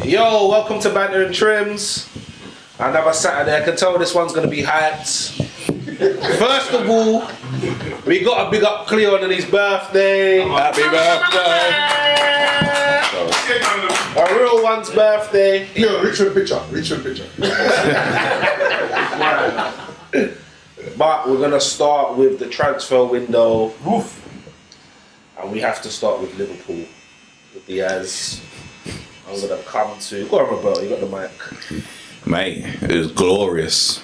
Yo, welcome to Banter and Trimz. Another Saturday. I can tell this one's going to be hyped. First of all, we got to big up Cleon on his birthday. Happy birthday. A real one's birthday. Cleon, reach for the picture. But we're going to start with the transfer window. Oof. And we have to start with Liverpool. With Diaz. I'm going to come to... Go on, Roberto, you got the mic. Mate, it was glorious.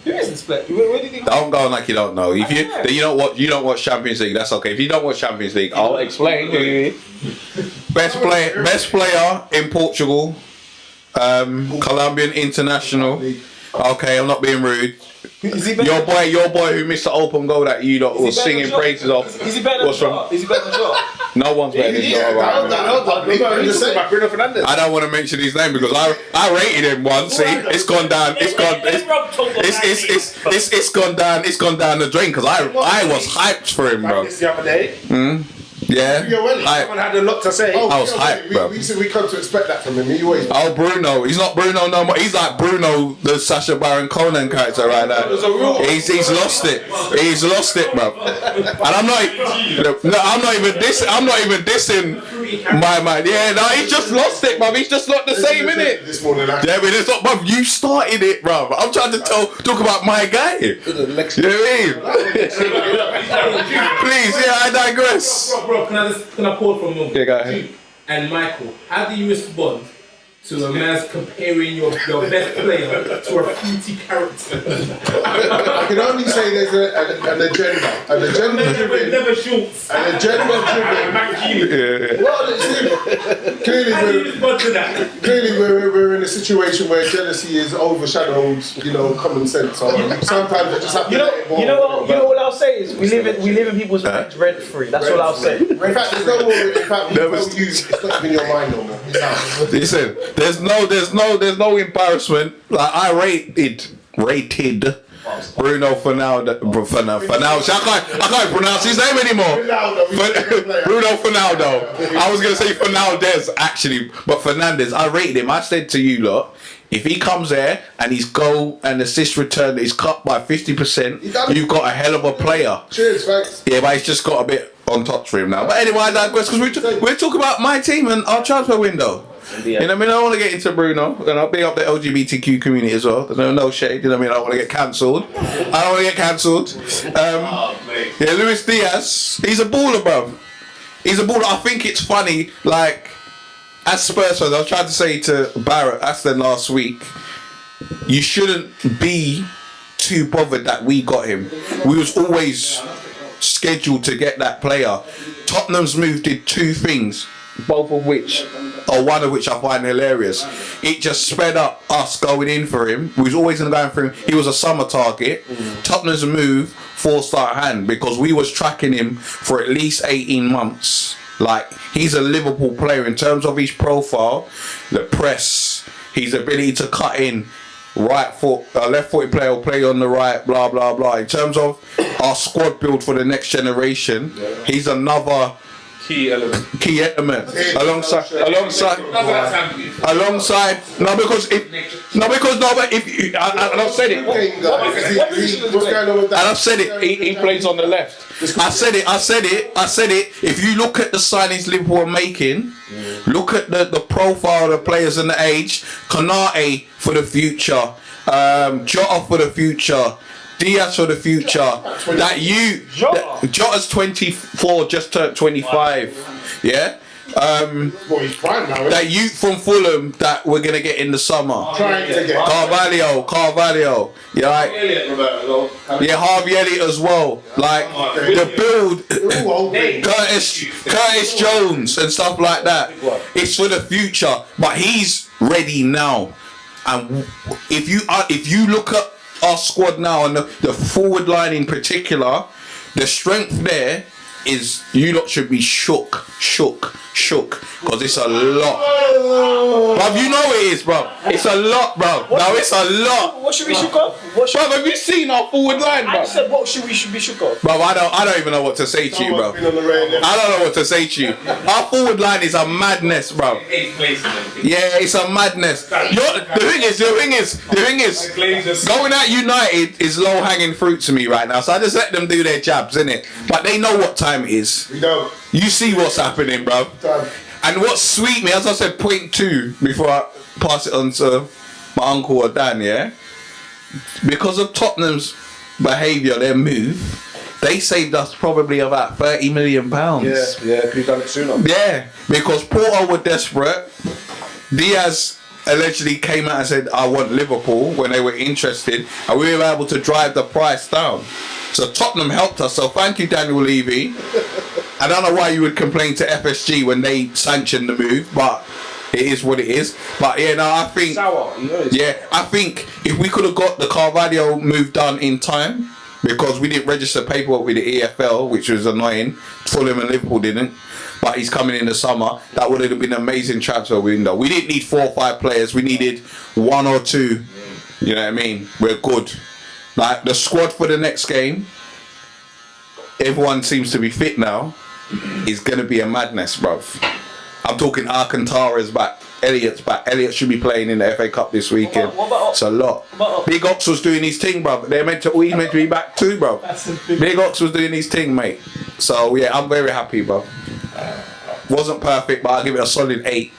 Who is this player? Where did he go? Don't go like you don't know. If you don't watch Champions League, that's okay. If you don't watch Champions League, I'll explain to you. Best player in Portugal, Colombian international. Okay, I'm not being rude. Is he Your boy who missed the open goal that you lot was singing praises of. Is he better than Shaw? Is he better than Shaw? No one's better than Shaw. Hold on. Bruno Fernandes. I don't want to mention his name because I rated him once. See, it's gone down. It's gone down. It's gone down the drain because I was hyped for him, bro. The other day. Yeah. Someone had a lot to say. I was hyped, bro. We come to expect that from him. He always. Oh, Bruno. He's not Bruno no more. He's like Bruno, the Sacha Baron Cohen character right now. He's lost it. He's lost it, bro. And I'm not even dissing my man. Yeah, no, he's just lost it, bro. He's just not the same, innit? This morning, Yeah, but it's not, bro. You started it, bro. I'm trying to talk about my guy. You know what I mean? Please, yeah, I digress. Bro, can I pause for a moment? Yeah, go ahead. And Michael, how do you respond to a man's comparing your best player to a fruity character? I can only say there's an agenda. Never shorts. An agenda-driven. Well, clearly How do you respond to that? we're in a situation where jealousy is overshadowed, common sense. So sometimes you just have to. You know what I'll say is we live in people's minds rent free. That's all I'll say. In fact, there's no more. In fact, it's not even your mind no more. Listen, there's no embarrassment. Like I rated Bruno Fernandes. I can't pronounce his name anymore. Bruno Fernaldo. I was gonna say Fernandes actually, but Fernandes. I rated him. I said to you lot, if he comes there and his goal and assist return is cut by 50%, you've got a hell of a player. Cheers, thanks. Yeah, but he's just got a bit on touch for him now. But anyway, I digress because we're talking about my team and our transfer window. You know what I mean? I don't want to get into Bruno, and I'll big up the LGBTQ community as well. There's no shade, you know what I mean? I don't want to get cancelled. Yeah, Luis Diaz, he's a baller, bro. He's a baller. I think it's funny, like, as Spurs fans, I was trying to say to Barrett Aston last week, you shouldn't be too bothered that we got him. We was always scheduled to get that player. Tottenham's move did two things, one of which I find hilarious. It just sped up us going in for him. We was always going to go in for him. He was a summer target. Tottenham's move forced our hand because we was tracking him for at least 18 months. Like, he's a Liverpool player in terms of his profile, the press, his ability to cut in, right foot, left-footed player will play on the right, blah, blah, blah. In terms of our squad build for the next generation, he's another key element alongside I've said it he plays on the left. I said it if you look at the signings Liverpool are making, look at the profile of the players and the age, Konate for the future, Jota for the future, Diaz for the future. Jota's 24, just turned 25. Yeah. He's prime now. That youth from Fulham that we're gonna get in the summer. Trying to get Carvalho. Yeah, like, Harvey Elliott as well. Like the build, Curtis Jones and stuff like that. It's for the future, but he's ready now. And if you look at our squad now and the forward line in particular, the strength there is you lot should be shook shook because it's a lot. Bruv, you know it is, bruv. It's a lot, bruv. No, it's a lot. What should we shook off? Bruv, have you seen our forward line, I bruv? said what should be shook off? Bruv, I don't even know what to say to you, bruv. Been on the radio. I don't know what to say to you. Our forward line is a madness, bruv. Yeah, it's a madness. The thing is, going at United is low hanging fruit to me right now. So I just let them do their jabs, innit? But they know what time it is. We don't. You see what's happening, bruv. Time. And what's sweet me, as I said, point 2 before I pass it on to my uncle or Dan, yeah? Because of Tottenham's behaviour, their move, they saved us probably about £30 million. Yeah, could have done it sooner. Yeah, because Porto were desperate. Diaz allegedly came out and said, I want Liverpool when they were interested, and we were able to drive the price down. So Tottenham helped us, so thank you, Daniel Levy. I don't know why you would complain to FSG when they sanctioned the move, but it is what it is. But yeah, no, I think Sour, you know it's I think if we could have got the Carvalho move done in time, because we didn't register paperwork with the EFL, which was annoying. Fulham and Liverpool didn't. But he's coming in the summer. That would have been an amazing transfer window. We didn't need 4 or 5 players. We needed 1 or 2. You know what I mean? We're good. Like the squad for the next game, everyone seems to be fit now. Is going to be a madness, bruv. I'm talking Alcantara's back. Elliott's back. Elliott should be playing in the FA Cup this weekend. What about it's a lot. Big Ox was doing his thing, bruv. He's meant to be back too, bruv. Big Ox was doing his thing, mate. So yeah, I'm very happy, bruv. Wasn't perfect, but I'll give it a solid 8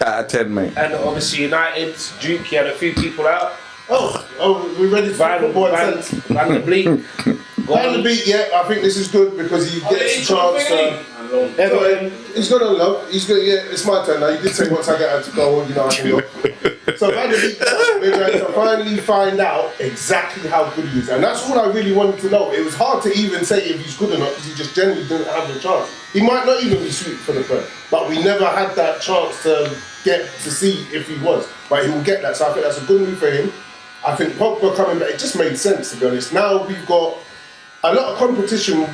out of 10, mate. And obviously United, Duke, you had a few people out. Oh, we're ready to Van der Bleek. Van der Beek, yeah, I think this is good because he gets a chance to. He's got to love. He's got. Yeah, it's my turn now. You did say once I get out to go, you know, I can go. So Van der Beek, we're going to finally find out exactly how good he is, and that's all I really wanted to know. It was hard to even say if he's good or not because he just generally didn't have the chance. He might not even be suited for the Prem, but we never had that chance to get to see if he was. But he will get that, so I think that's a good move for him. I think Pogba coming back, it just made sense, to be honest. Now we've got a lot of competition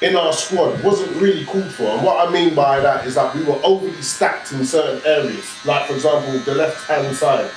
in our squad wasn't really called for, and what I mean by that is that we were overly stacked in certain areas, like for example the left-hand side,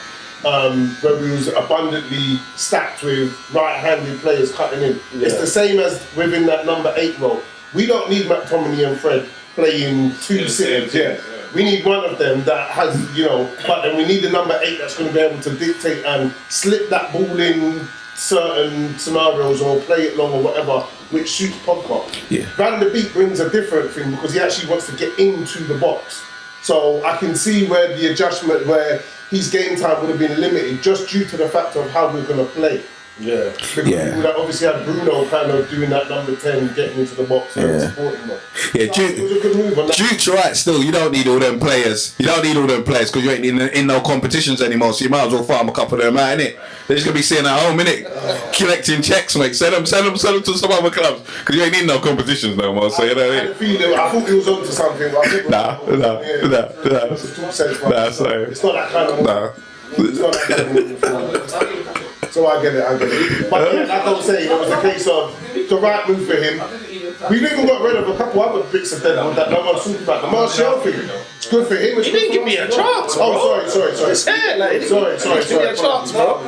where we was abundantly stacked with right-handed players cutting in. Yeah. It's the same as within that number 8 role. We don't need McTominay and Fred playing 2 sitters. Yeah. We need one of them that has, you know, but then we need the number 8 that's going to be able to dictate and slip that ball in certain scenarios or play it long or whatever, which suits Pogba. Yeah. Van der Beek brings a different thing because he actually wants to get into the box. So I can see where the adjustment, where his game time would have been limited just due to the fact of how we're going to play. Yeah. Because people that obviously had Bruno kind of doing that number 10, getting into the box and supporting them. Yeah, so it was a good move on that. Duke's right still, you don't need all them players. You don't need all them players because you ain't in no competitions anymore, so you might as well farm a couple of them out, innit? They're just going to be sitting at home, innit? Collecting checks, mate. Send them to some other clubs because you ain't in no competitions no more, so you know what I mean? I thought he was onto something. Nah. It's not that kind of move. It's not that kind of move. So I get it. But yeah, like I was saying, it was a case of the right move for him. We've even got rid of a couple other bits of them that no one's talking about. The Martial thing, it's good for him. He didn't give me a chance, bro. Oh, sorry. Give me a chance, bro.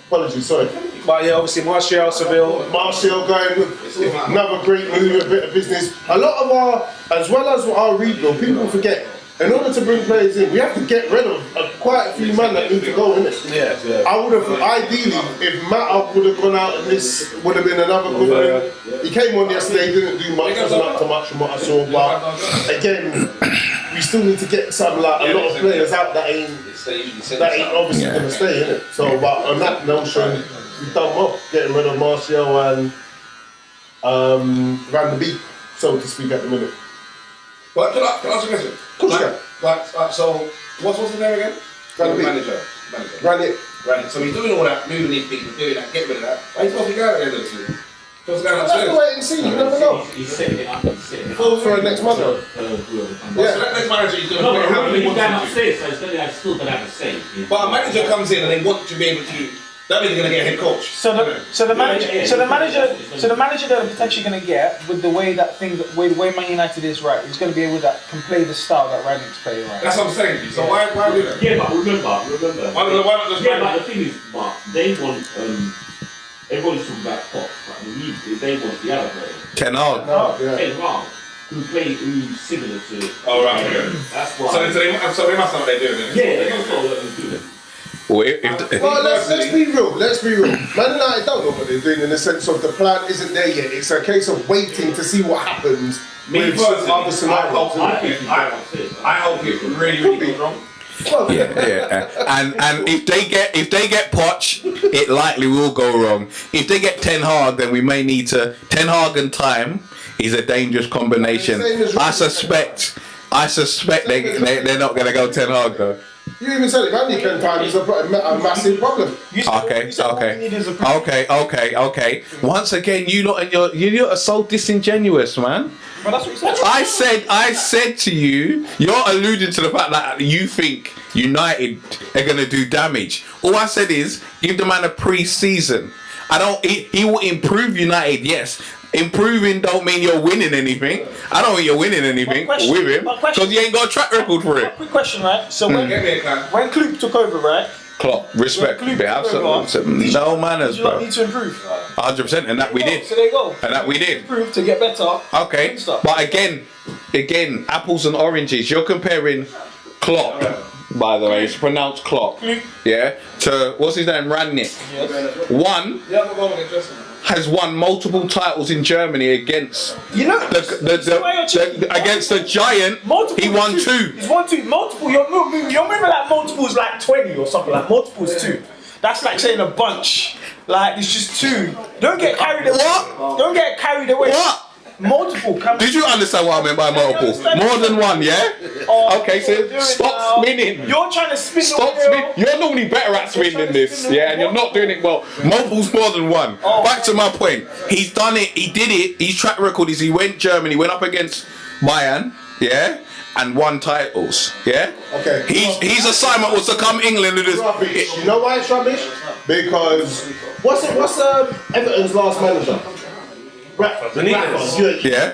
Apologies, sorry. But yeah, obviously Martial, Seville. Martial going with another great move, a bit of business. A lot of our, as well as our rebuild, people forget. In order to bring players in, we have to get rid of quite a few men that need to go in it. Yeah. I would have, ideally, if Matt would have gone out and this would have been another good move. He came on yesterday, didn't do much, wasn't up to much from what I saw, but again, we still need to get some, like, a lot of players out that ain't obviously going to stay, innit? So, but on that notion, we've done well, getting rid of Martial and Van der Beek, so to speak, at the minute. But can I ask you a question? Of course you can. So, what's the name again? Manager. Granit. So he's doing all that, moving these people, doing that, get rid of that. Why are you supposed to go at the end of the season? Supposed to go That's the wait and see, you never know. He's setting it up. For next month. So that next manager is doing how he he's wants down to do. upstairs, so he's still got to have a say. But a manager comes in and they want to be able to That means they're gonna get a head coach. So the manager they're potentially going to get with the way that the way Man United is right, is going to be able to can play the style that Rangnick's playing right. That's what I'm saying. So why do that? Yeah, but remember. Why not just Yeah, but the thing is, Mark, they want. Everybody's talking about Pop, but the league, they want the other player. Ten Hag. Ten Hag, who's similar to. Oh right, okay. That's why. So they must know what they're doing. Then. Yeah, they must know what they're doing. Well, let's be real. Let's be real. Man United don't know what they're doing in the sense of the plan isn't there yet. It's a case of waiting to see what happens with other scenarios. I hope it really goes wrong. Yeah. And if they get Poch, it likely will go wrong. If they get Ten Hag, then we may need to. Ten Hag and time is a dangerous combination. I suspect they're not going to go Ten Hag though. You even said it, Rangnick time is a massive problem. Okay. Once again, you lot are so disingenuous, man. But that's what you said. I said to you, you're alluding to the fact that you think United are gonna do damage. All I said is give the man a pre-season. He will improve United, yes. Improving don't mean you're winning anything. I don't think you're winning anything with him because he ain't got a track record for it. Quick question, right? So when Klopp took over, right? Klopp, respect, absolutely. No manners, bro. bro. Need to improve. 100%, and that we did. So there you go. And that we did. Improve to get better. Okay, but again, apples and oranges. You're comparing Klopp, by the way, it's pronounced Klopp. Yeah. To what's his name, Rangnick. Yes. One has won multiple titles in Germany against against the giant. Multiple he won two. He's won two. Multiple. You're moving like multiples like 20 or something. Like multiples two. That's like saying a bunch. Like it's just two. Don't get carried away. What? Don't get carried away. What? Multiple. Did you understand what I meant by multiple? More than one, yeah? Okay, so stop spinning. You're trying to spin Stop spinning. You're normally better at spinning than this, yeah? And you're not doing it well. Multiple's more than one. Back to my point. He's done it. He did it. His track record is he went Germany, went up against Bayern, yeah? And won titles, yeah? Okay. His assignment was to come England and rubbish. You know why it's rubbish? Because what's Everton's last manager? Yeah.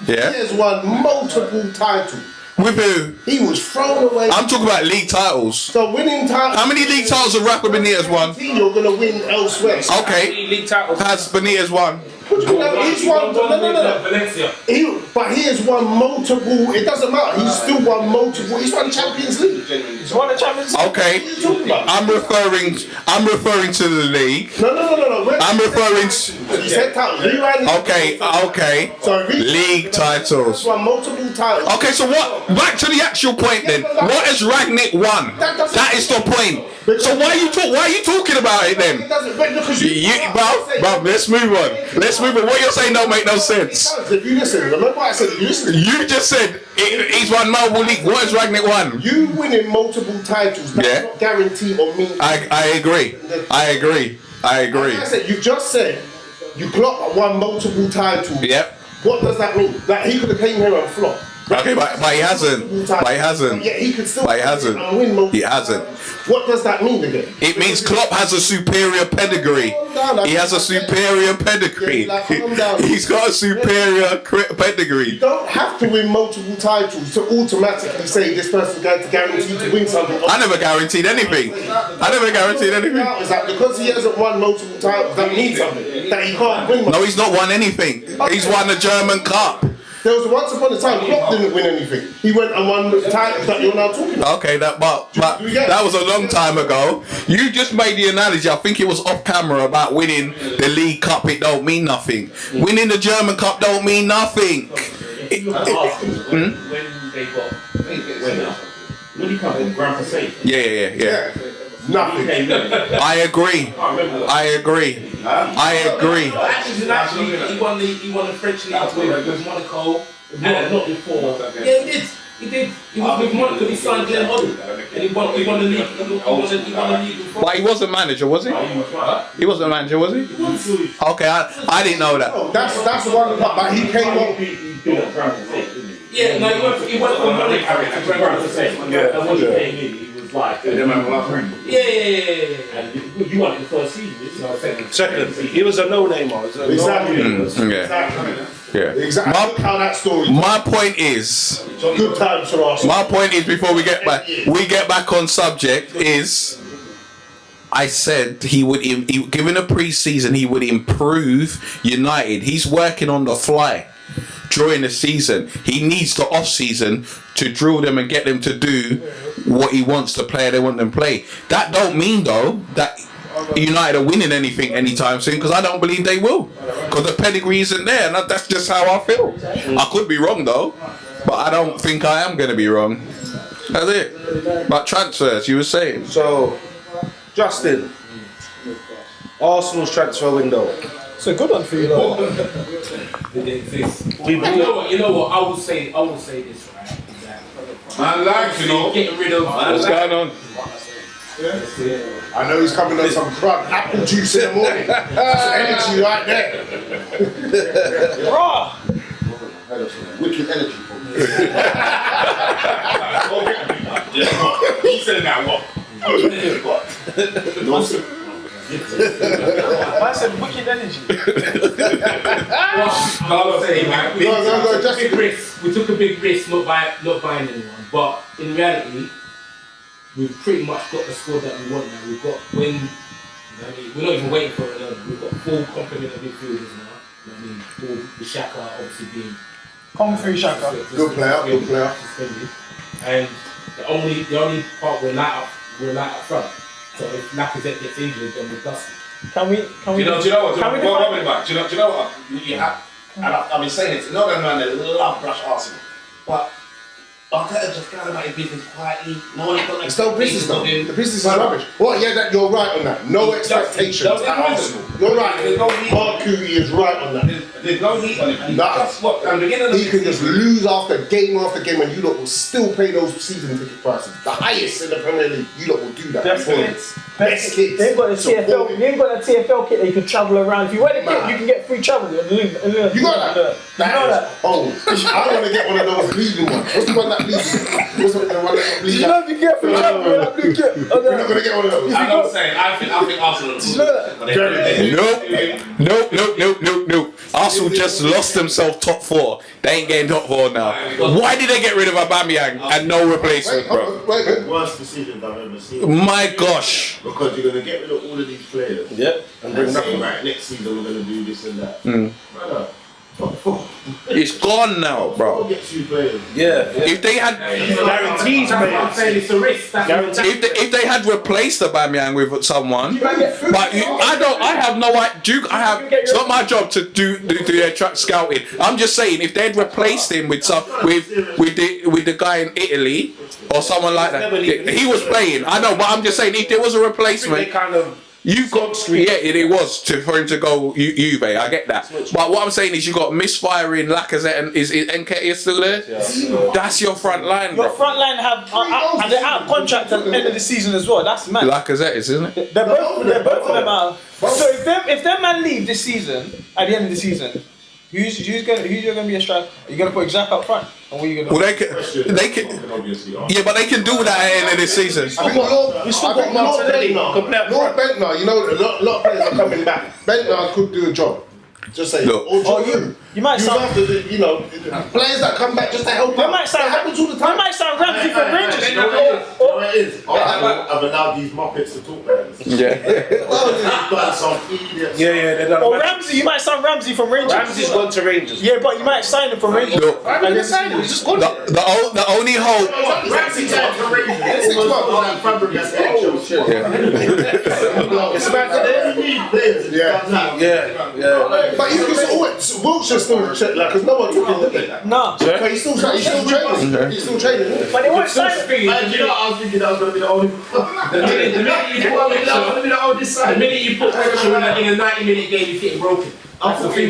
He has won multiple titles. With who? He was thrown away. I'm talking about league titles. So winning titles. How many league titles have Rafa Benitez won? You're gonna win elsewhere. Okay. League titles. Has Benitez won? He's won. No. Valencia. But he has won multiple. It doesn't matter. He's still won multiple. He's won Champions League. He's won the Champions League. Okay. What are you talking about? I'm referring to the league. No. I'm referring to. He said titles. Okay. So League titles. He's won multiple titles. Okay, so what? Back to the actual point then. What has Rangnick won? That is the point. So why are you talking about it then? Bro, let's move on. Let's move on. What you're saying don't make no sense. If you listen, remember what I said. You listen. You just said he's won multiple league. What has Rangnick won? You winning multiple titles. That's not guaranteed or mean. I agree. Like I said, you just said you Klopp won multiple titles. Yep. What does that mean? That he could have came here and flopped. Okay, but he hasn't. Yeah, he could still. But he hasn't. And win multiple He hasn't. titles. What does that mean again? It means Klopp has a superior pedigree. He has a superior pedigree. He's got a superior pedigree. You don't have to win multiple titles to automatically say this person's going to guarantee to win something. I never guaranteed anything. Is that because he hasn't won multiple titles, that means something? That he can't win? No, he's not won anything. He's won the German Cup. There was once upon a time Klopp didn't win anything. He went and won the titles that you're now talking about. Okay, that was a long time ago. You just made the analogy. I think it was off camera about winning the League Cup. It don't mean nothing. Winning the German Cup don't mean nothing. When they got when he come from Grand Passage. Yeah. Nothing. I agree. Actually, he won the French league with Monaco. Not before. Yeah, he did. He was with Monaco. He signed Glenn Hoddle, and he won the league. He won the league before. But he wasn't manager, was he? He wasn't manager, was he? Okay, I didn't know that. That's one part. But he came up. Yeah, no, he went from Monaco to Grand Passage. And when he came in, he was was like, Yeah, and you won it the first season. No, second. Second, he was a no-namer. Exactly. Yeah. Exactly. Look how that story. My point is, Good times for Arsenal. my point is before we get back on subject is, I said he would, given a pre-season, he would improve United. He's working on the fly during the season. He needs the off-season to drill them and get them to do what he wants the player they want them to play. That don't mean though that United are winning anything anytime soon, because I don't believe they will, because the pedigree isn't there, and that's just how I feel. I could be wrong though, but I don't think I am going to be wrong. That's it. But transfers, you were saying. So, Justin, Arsenal's transfer window. It's a good one for you, though. Did it exist? We You know what? I will say this, right? I like, you know. Getting rid of. What's going on? I know he's coming on some crud apple juice in the morning. That's energy right there. Raw. Wicked energy. He said that what? I said wicked energy. I will say, man, we took a big risk not buying anyone, but in reality, we've pretty much got the squad that we want now. We've got we're not even waiting for it. We've got full complement of midfielders now. You know what I mean, all the Xhaka obviously being Kung Fu Shaka. Good player. Suspended. And the only part we're light up front. So if Lacazette gets injured, then we're dusted. Can we? Do you know what? Do you know what? You have, and I've been saying it. You know that man that love brush Arsenal, but Banter just got about his business quietly. No one got It's no business though. The business is rubbish. Well, yeah, you're right on that. No expectations at Arsenal. You're right. Mark Cooley is right on that. There's no heat on him. Nah. That's what. At the beginning of the He can just lose after game, and you lot will still pay those season ticket prices. The highest in the Premier League, you lot will do that. Best for kids. Best kids. They ain't got a TFL. They ain't got a TFL kit that you can travel around. If you wear the kit, Man. you can get free travel. You got that? Oh, I want to get one of those bleeding ones. What's the one that bleeds? What's the one that bleeds? You know if you get free travel with that blue kit. We're not going to get one of those. I know what I'm saying. I think Arsenal. Nope. Arsenal just lost themselves top 4. They ain't getting top 4 now. Why did they get rid of Aubameyang and no replacement, bro? Wait. Worst decisions I've ever seen. My gosh. Because you're going to get rid of all of these players. Yep. And bring nothing right. Next season we're going to do this and that. Brother, top 4. It's gone now, bro. What gets you players? Yeah. If they had Guarantees, That's what I'm saying. It's a risk. if they had replaced Aubameyang with someone, but I have no idea. It's not my job to do their track scouting. I'm just saying if they'd replaced him with the guy in Italy or someone like that, he was playing. I know, but I'm just saying if there was a replacement. They kind of. You've got it was for him to go Juve. I get that, but what I'm saying is you got misfiring Lacazette and is Nketiah still there? Yeah. That's your front line, bro. Your front line and they're out of contract at the end of the season as well. That's mad. Lacazette is, isn't it? They're both of them out. So if them man leave this season at the end of the season, who's gonna be a striker? Are you gonna put Xhaka up front? Or what are you gonna? Well, they can. Yeah, but they can do that at the end of this season. I think Lord Bentner, you know, a lot of players are coming back. Bentner could do a job. Just say, Look. or You might sound. have to, players that come back just to help out. That happens all the time. You might sound Ramsey from Rangers. It is. I've allowed these Muppets to talk about this. Yeah. But some idiots. Yeah, they done. Or Ramsey, you might sound Ramsey from Rangers. Ramsey's gone to Rangers. Yeah, but you might sign him from Rangers. Look, Why did they sign him? He's just gone. the only hope. Ramsey turned to Rangers. 6 months. Fabregas It's about to Yeah. But you can always, Wilshire's still check, like, because no one took him, did they? No. But he's still training. He's still training. But they won't sign him. And you know, I was thinking that was going to be the only. The minute you put pressure in a 90-minute game, he's getting broken. I thought he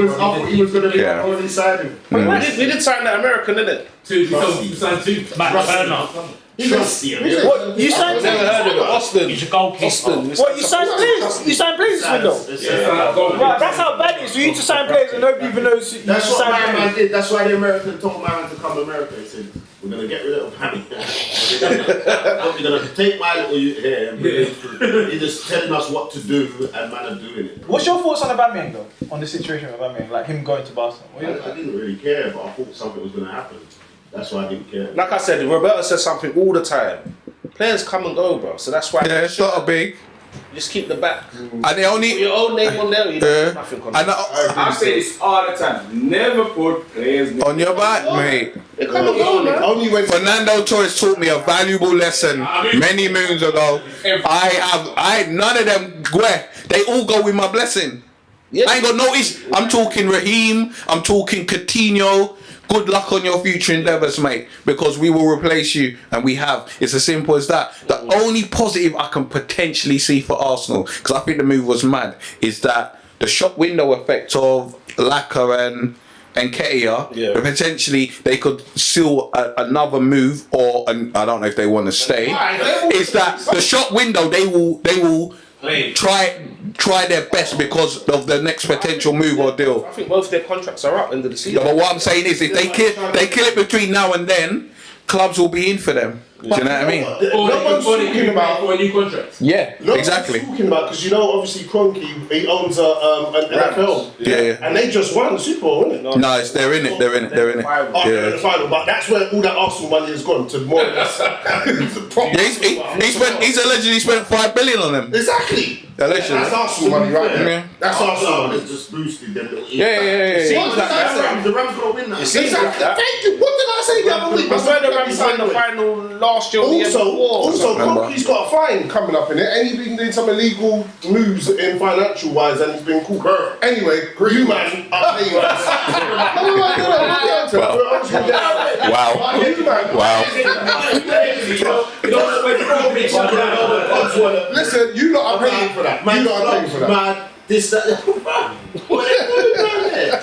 was going to be the only signing. We did sign that American, didn't it? You signed 2. Matt Turner. What you signed? Never heard of it. Austin. He's a goalkeeper. What you signed players? You signed players this window. Right, that's how bad it is for you to sign players and nobody even knows you That's what signed my players. man did. That's why the American told my man to come to America. He said, we're gonna get rid of Pammy. We're gonna take my little youth here and bring him through. He's just telling us what to do and man are doing it. What's your thoughts on Aubameyang though? On the situation with Aubameyang, like him going to Barcelona? I didn't really care, but I thought something was gonna happen. That's why I didn't care. Like I said, Roberto says something all the time. Players come and go, bro. So that's why. Yeah, it's not a big. Just keep the back. And they only. Put your own name on there. You don't have nothing on. And I say this all the time. Never put players on your back, mate. They come and go, man. Only when Fernando Torres taught me a valuable lesson many moons ago. None of them, they all go with my blessing. Yeah. I ain't got no issue. I'm talking Raheem, I'm talking Coutinho. Good luck on your future endeavours, mate, because we will replace you, and we have. It's as simple as that. The only positive I can potentially see for Arsenal, because I think the move was mad, is that the shop window effect of Laka and Ketia, potentially they could seal another move, or I don't know if they want to stay. Is that the shop window? They will try their best because of the next potential move or deal. I think both their contracts are up end of the season. Yeah, but what I'm saying is, if they kill it between now and then, clubs will be in for them. Do you know what I mean? No one's talking about for a new contract. Yeah, no exactly. One's talking about, because you know, obviously Kroenke, he owns an NFL. Yeah. And they just won the Super Bowl, isn't it? No, they're in it. They're in it. The Yeah. final, but that's where all that Arsenal money has gone to more or less. He's allegedly spent $5 billion on them. Exactly. Allegedly. That's Arsenal money right there. Yeah. That's Arsenal money. It's just boosted them little Yeah. Seems like that. The Rams gonna win that. Seems like that. Thank you. What did I say the other week? I swear the Rams won the final last year. Also, Remember. Kroenke's got a fine coming up in it, and he's been doing some illegal moves in financial wise, and he's been cool. Anyway, you man are paying us. Wow. You man. Wow. Listen, you lot are paying for that. You lot are paying for that. Man, this, that. What are you doing there?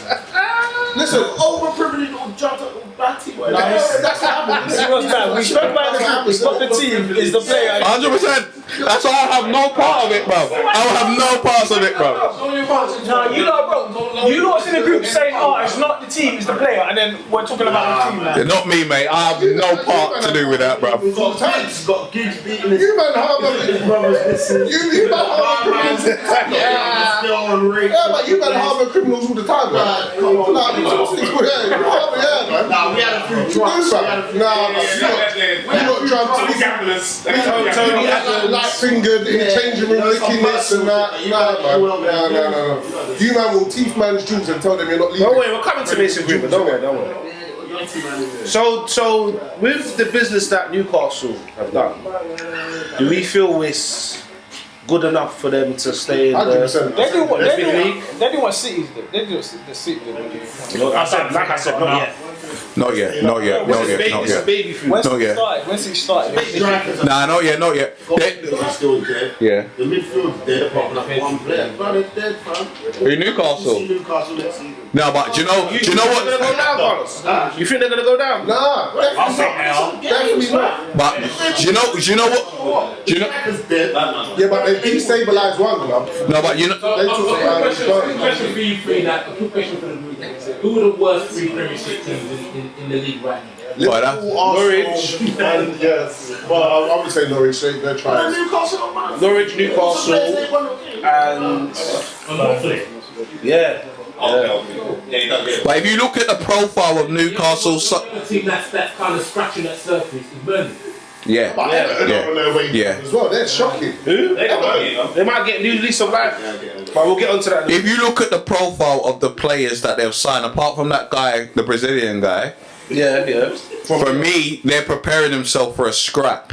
Listen, Overprivileged little jumped up little batty. that's what happens. This was bad. We spoke about it's not the team, it's the player. 100%. That's why I have no part of it, bro. I will have no parts of it, bro. No, you lot, bro. You lot's in the group saying, "Oh, it's not the team, it's the player," and then we're talking about the team now. Yeah, not me, mate. I have no part to do with that, bro. Got gigs beating his You man harbour brothers. you man harbour criminals. Yeah, but you man harbour criminals all the time, man. Come on, man. Nah, we had a few drops. You got drums. Tony had the light fingered in the changing room, licking this and that. No. You man will teeth man's jewels and tell them you're not leaving. Don't worry, we're coming to Mason Greenwood. Don't worry. So with the business that Newcastle have done, do we feel it's good enough for them to stay in the 100%. They do what league? they do what City's do. They do what the City do. Like I said, not yet. Not yet. It's a baby food. When Not City yet. started, Nah, not yet. Still there. Yeah. The midfield's dead apart from one player. But it's dead, fam. Who, Newcastle? Newcastle next season. No, but do you know They're gonna what? go down, Carlos? You think they're gonna go down? Nah, definitely not. But do you know what? Do you know? It's dead. Yeah, but they destabilised one club. No, but you know. They took Question for you three, a quick question for the group. Who are the worst three Premiership teams in the league right now? Liverpool, Norwich, and yes, well, I would say Norwich. They're trying. Norwich, Newcastle, and yeah. But if you look at the profile of Newcastle, The team that's kind of scratching that surface is Burnley. yeah. But Everton are on their way Yeah. as well. They're shocking. Who? They might get new lease of life. But we'll get onto that. If you look at the profile of the players that they've signed, apart from that guy, the Brazilian guy, Yeah. for me, they're preparing themselves for a scrap.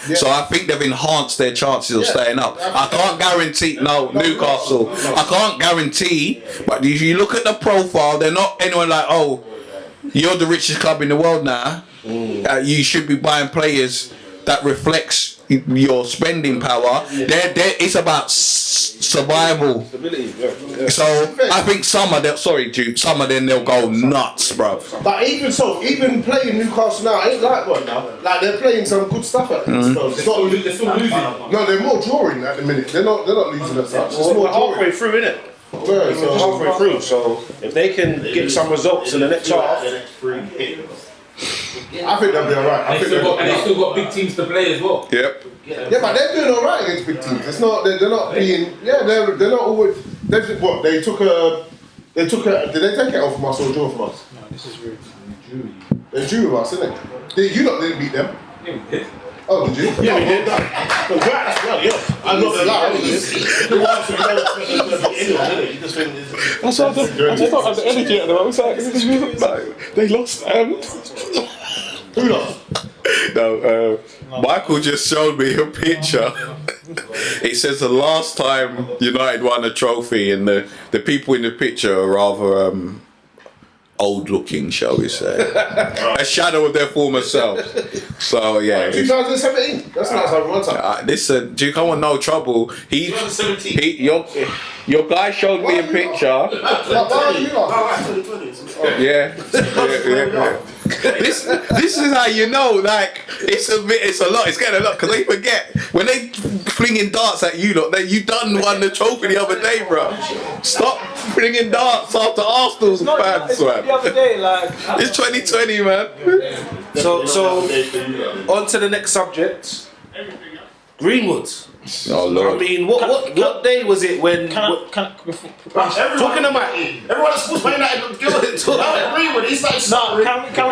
Yeah. So I think they've enhanced their chances of staying up. I can't guarantee, Newcastle, I can't guarantee, but if you look at the profile, they're not anyone like, oh, you're the richest club in the world now. You should be buying players that reflects your spending power. It's about survival. So I think some of them they'll go nuts, bro. But even so, even playing Newcastle now ain't like one now. Like they're playing some good stuff at Spurs. It's not, They're still losing. no, they're more drawing at the minute. They're not losing as such. It's We're more halfway through, innit? drawing. So halfway through. So if they can get some results in the next half, I think they'll be alright. And they still got big teams to play as well. Yep. Yeah, but they're doing alright against big teams. It's not. They're not being. Yeah, they're not always. What they took a. Did they take it off from us or draw from us? No, this is rude. They drew with us, didn't they? You lot didn't beat them. Yeah, we did. Oh, did you? Yeah, we did. Congrats, well, yes. I'm not gonna lie. You just think I just don't have the energy at them. I was like, they lost and. who lost? No, Michael just showed me a picture. It says the last time United won a trophy, and the people in the picture are rather old looking, shall we say. A shadow of their former selves. So yeah. 2017. That's not how one time. Listen, Duke, I want no trouble. Your guy showed me a picture. Yeah. This is how you know, like, it's a lot, it's getting a lot, because they forget, when they flinging darts at you lot, you done won the trophy the other day, bro. Stop flinging darts after Arsenal's fans, man. The other day, like, It's 2020, man. So on to the next subject. Greenwood. Oh, I Lord. mean, what day was it when? Talking about everyone at sports Man United looked good. Greenwood, he's like can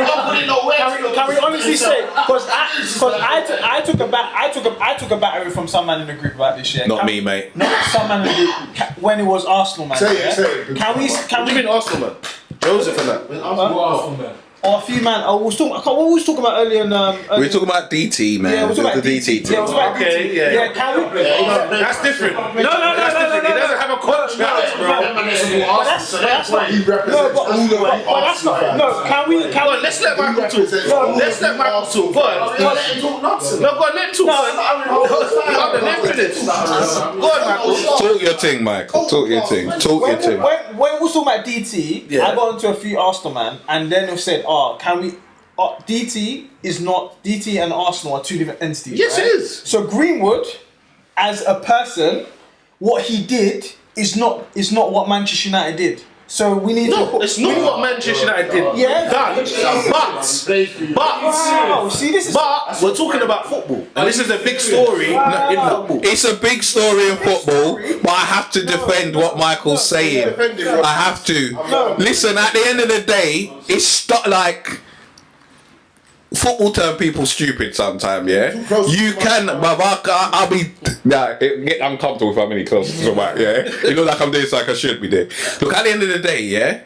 we honestly say, because I took a battery from some man in the group about this year. Not me, mate. Not some man in the group, when it was Arsenal, man. Say it. Can we mean Arsenal, man? Joseph and that. Arsenal, man. Or a few man. What we was talking about earlier. We're talking about DT, man. Yeah, we're talking about the DT team. Yeah, Okay, yeah. Yeah, can we? That's different. No, that's different. He doesn't have a contract, bro. But that's not. He represents all the But that's not. No, can we? Let's let Michael talk. Let's let Michael talk. Go on. Go on, let him talk. Let him finish. Go on, Michael. Talk your thing, Michael. Talk your thing. When we was talking about DT, I got into a few Arsenal man, and then they said, can we? DT and Arsenal are two different entities. Yes, right? it is. So Greenwood, as a person, what he did is not what Manchester United did. So we need to. It's not what Manchester United did. Yeah. Done. But we're talking about football, and this is a big story in football. It's a big story in football, but I have to defend what Michael's saying. I have to. Listen, at the end of the day, it's like football turn people stupid sometimes, yeah? You can, but I'll be, it get uncomfortable if I'm any closer to somebody, yeah? You look like I'm doing like I should be there. Look, at the end of the day, yeah?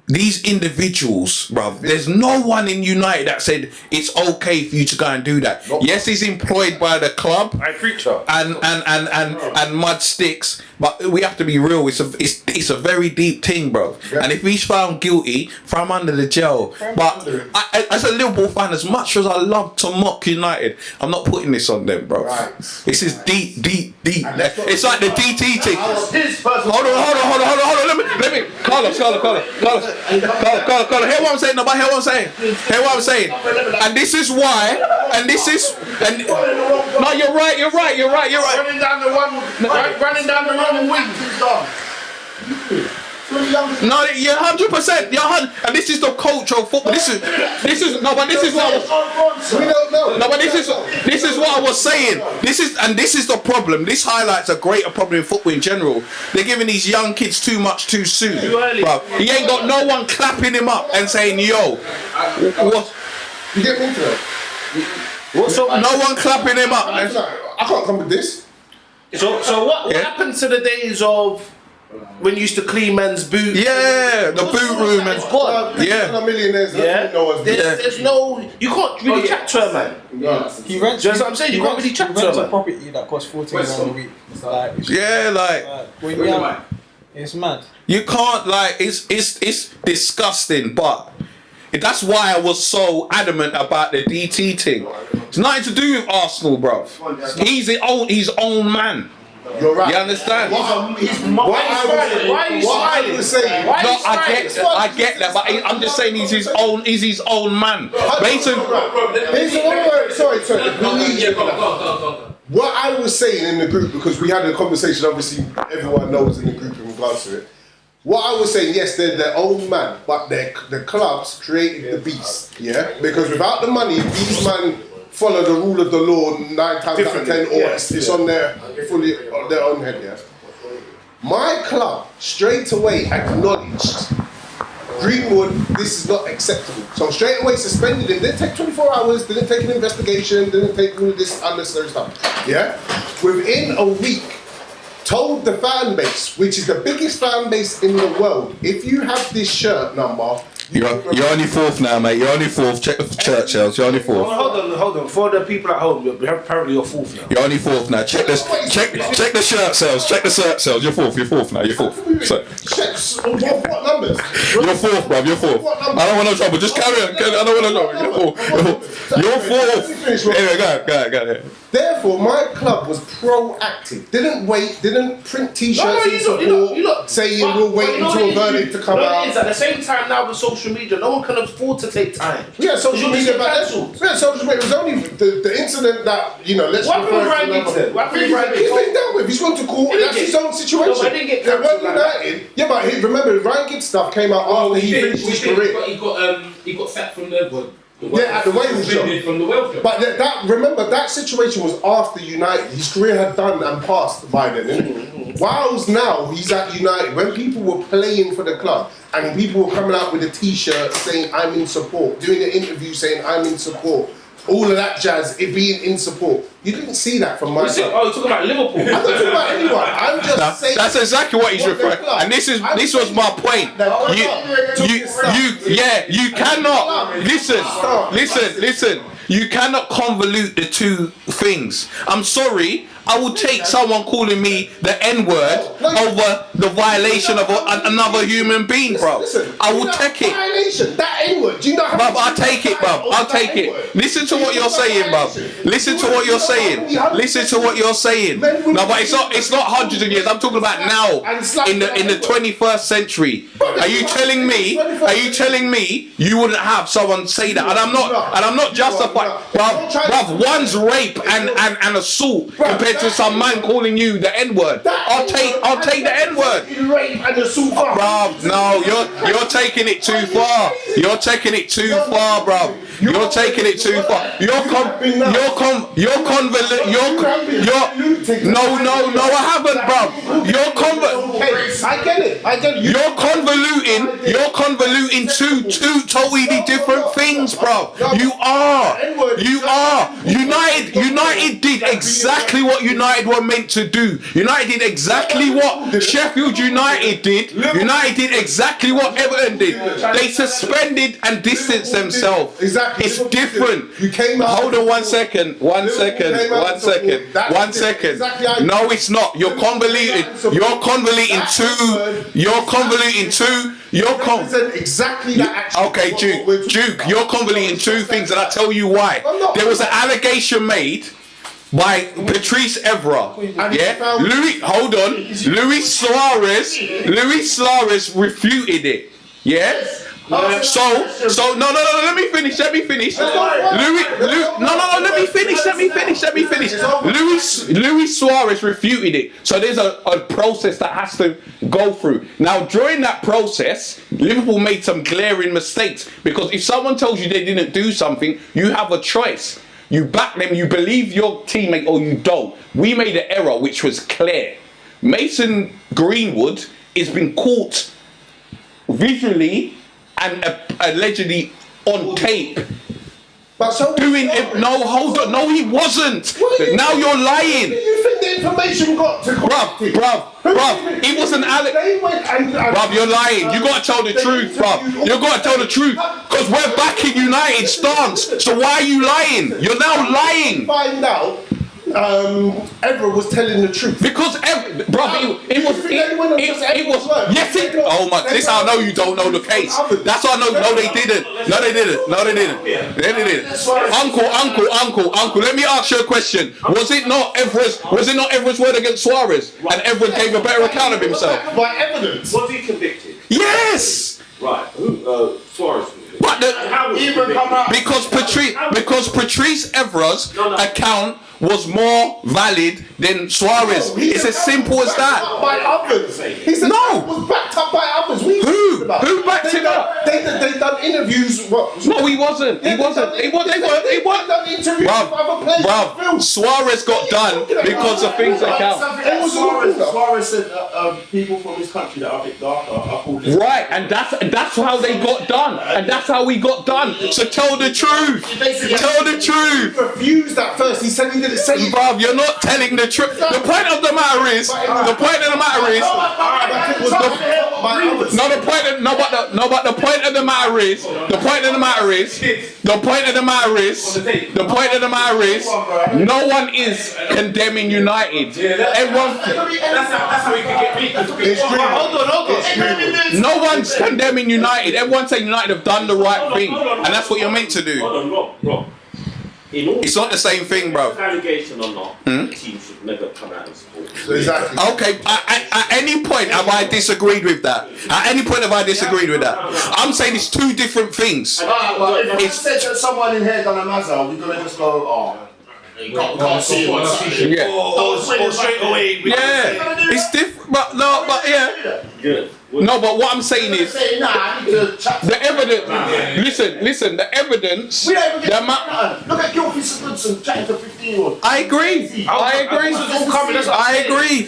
These individuals, bruv, there's no one in United that said it's okay for you to go and do that. Yes, he's employed by the club and mud sticks, but we have to be real. It's a very deep thing, bro. And if he's found guilty, throw him under the jail. But as a Liverpool fan, as much as I love to mock United, I'm not putting this on them, bro. This is deep. It's like the DT thing. Hold on. Let me. Carlos. Hear what I'm saying? Nobody hear what I'm saying. And this is why. No, you're right. Running down the wrong wing. No, you're 100%. And this is the culture of football. This is what I was. We don't know. No, but this is what I was saying. This is the problem. This highlights a greater problem in football in general. They're giving these young kids too much too soon. Too early. Bro, he ain't got no one clapping him up and saying, "Yo, what?" You get me into that? No one clapping him up. I can't come with this. So what happened to the days of when you used to clean man's boot? Yeah, the boot room and gone. No millionaires. There's no. You can't really chat to a man. He rents. Do you know what I'm saying? You can't really chat to a man. Property that costs £14 a week. It's mad. You can't, like, it's disgusting, but that's why I was so adamant about the DT thing. It's nothing to do with Arsenal, bro. He's his own man. You're right. You understand? Why are you smiling? I get that, but I'm just saying he's his own man. What I was saying in the group, because we had a conversation, obviously everyone knows in the group in regards to it. What I was saying, yes, they're their own man, but the clubs created the beast, yeah? Because without the money, these man follow the rule of the law 9 times out of 10, or it's on their fully on their own head, yeah? My club straight away acknowledged Greenwood, this is not acceptable. So straight away suspended him. Didn't take 24 hours, didn't take an investigation, didn't take all of this unnecessary stuff. Yeah? Within a week, told the fan base, which is the biggest fan base in the world, if you have this shirt number, you're only 4th now, mate. You're only 4th. Check the church sales. You're only 4th. Hold on. For the people at home, apparently you're 4th now. You're only 4th now. Check this. Check the shirt sales. Check the shirt sales. You're 4th. You're 4th now. You're 4th. So, what numbers? you're 4th, bruv. You're 4th. I don't want no trouble. Just carry on. I don't want no trouble. You're 4th. Anyway, go ahead. Therefore, my club was proactive. Didn't wait. Didn't print T-shirts in support, saying we'll wait until a verdict to come out. At the same time now with social media, no one can afford to take time. Yeah, social media back then. Yeah, social media. It was only the incident that, let's What happened with Ryan? He's been dealt with. He's gone to court. That's his own situation. No, but I didn't get They weren't cancelled like united. Yeah, but remember, Ryan Gibbs stuff came out after he finished his career. But he got sacked from the at the Wales job. From the Wales job. But remember, that situation was after United. His career had done and passed by then, innit? Whilst now he's at United, when people were playing for the club and people were coming out with a T-shirt saying I'm in support, doing an interview saying I'm in support, all of that jazz, it being in support. You didn't see that from my side. Oh, you're talking about Liverpool. I'm not talking about anyone. I'm just saying. That's exactly what he's referring. And this was my point. You cannot listen. You cannot convolute the two things. I'm sorry. I will take someone calling me the N-word over the violation of another human being, bro. I will take it. Violation, that N-word. Do you know how? Bruv, I'll take it, bruv. I'll take it. Listen to what you're saying, bruv. Listen to what you're saying. Listen to what you're saying. No, but it's not hundreds of years. I'm talking about now in the 21st century. Are you telling me you wouldn't have someone say that? And I'm not justifying, bruv. One's rape and assault compared to some man calling you the N-word. I'll take the N-word. Bruv, no, you're taking it too far. You're taking it too far, bruv. You're taking it too far. No, I haven't, bruv. I get it. You're convoluting two totally different things, bruv. You are. United did exactly what United were meant to do. United did exactly what Sheffield United did. United did exactly what Everton did. They suspended and distanced themselves. Exactly. It's different. Hold on 1 second. 1 second. No, it's not. You're convoluting two. Exactly that action. Okay, Duke, you're convoluting two things, and I'll tell you why. There was an allegation made by Patrice Evra. Yeah? Luis Suarez refuted it. Yeah? So no, let me finish. Let me finish. Luis Suarez refuted it. So there's a process that has to go through. Now during that process, Liverpool made some glaring mistakes, because if someone tells you they didn't do something, you have a choice. You back them, you believe your teammate, or you don't. We made an error which was clear. Mason Greenwood has been caught visually and allegedly on tape doing it. No, hold on. No, he wasn't. Now you're lying. Do you think the information got to Bruv, it was an Bruv, you're lying. You gotta tell the truth, bruv. You gotta tell the truth, because we're backing United stance. So why are you lying? You're now lying. Find out. Evra was telling the truth. Because oh my, this how I know you don't know the case. That's how I know. No, they didn't. Uncle, let me ask you a question. Was it not Evra's word against Suarez? And Evra gave a better account of himself. By evidence. Was he convicted? Yes! Right. Suarez. But because Patrice Evra's account was more valid than Suarez. It's as simple as that. By others. He said No. that was backed up by others. Who backed him up? They done interviews. What? No, he wasn't. He wasn't. They weren't. They done interviews with other players. Bruv, Suarez got done because of things that count. Suarez said people from his country that are a bit darker are called. Right, and that's how they got done, and that's how we got done. So tell the truth. Tell the truth. He refused at first. He said he didn't say it. Bruv, you're not telling the truth. The point of the matter is. But the point of the matter is. No one is condemning United. Everyone. That's how we can get beat. Hold on. No one's condemning United. Everyone's saying United have done the right thing, and that's what you're meant to do. Hold on, Rob. It's not the same thing, bro. Allegation or not, the team should never come out and support. Exactly. Okay, at any point have I disagreed with that? At any point have I disagreed with that? I'm saying it's two different things. Well, if I said that someone in here done a mazza, we're gonna just go, can't see him. Yeah. Or straight away. Yeah, it's different, but yeah. No, but what I'm saying is the evidence. Listen. The evidence. We don't even the get look at Gilfie Sigurdsson chatting to 15-year-olds. I agree. I agree.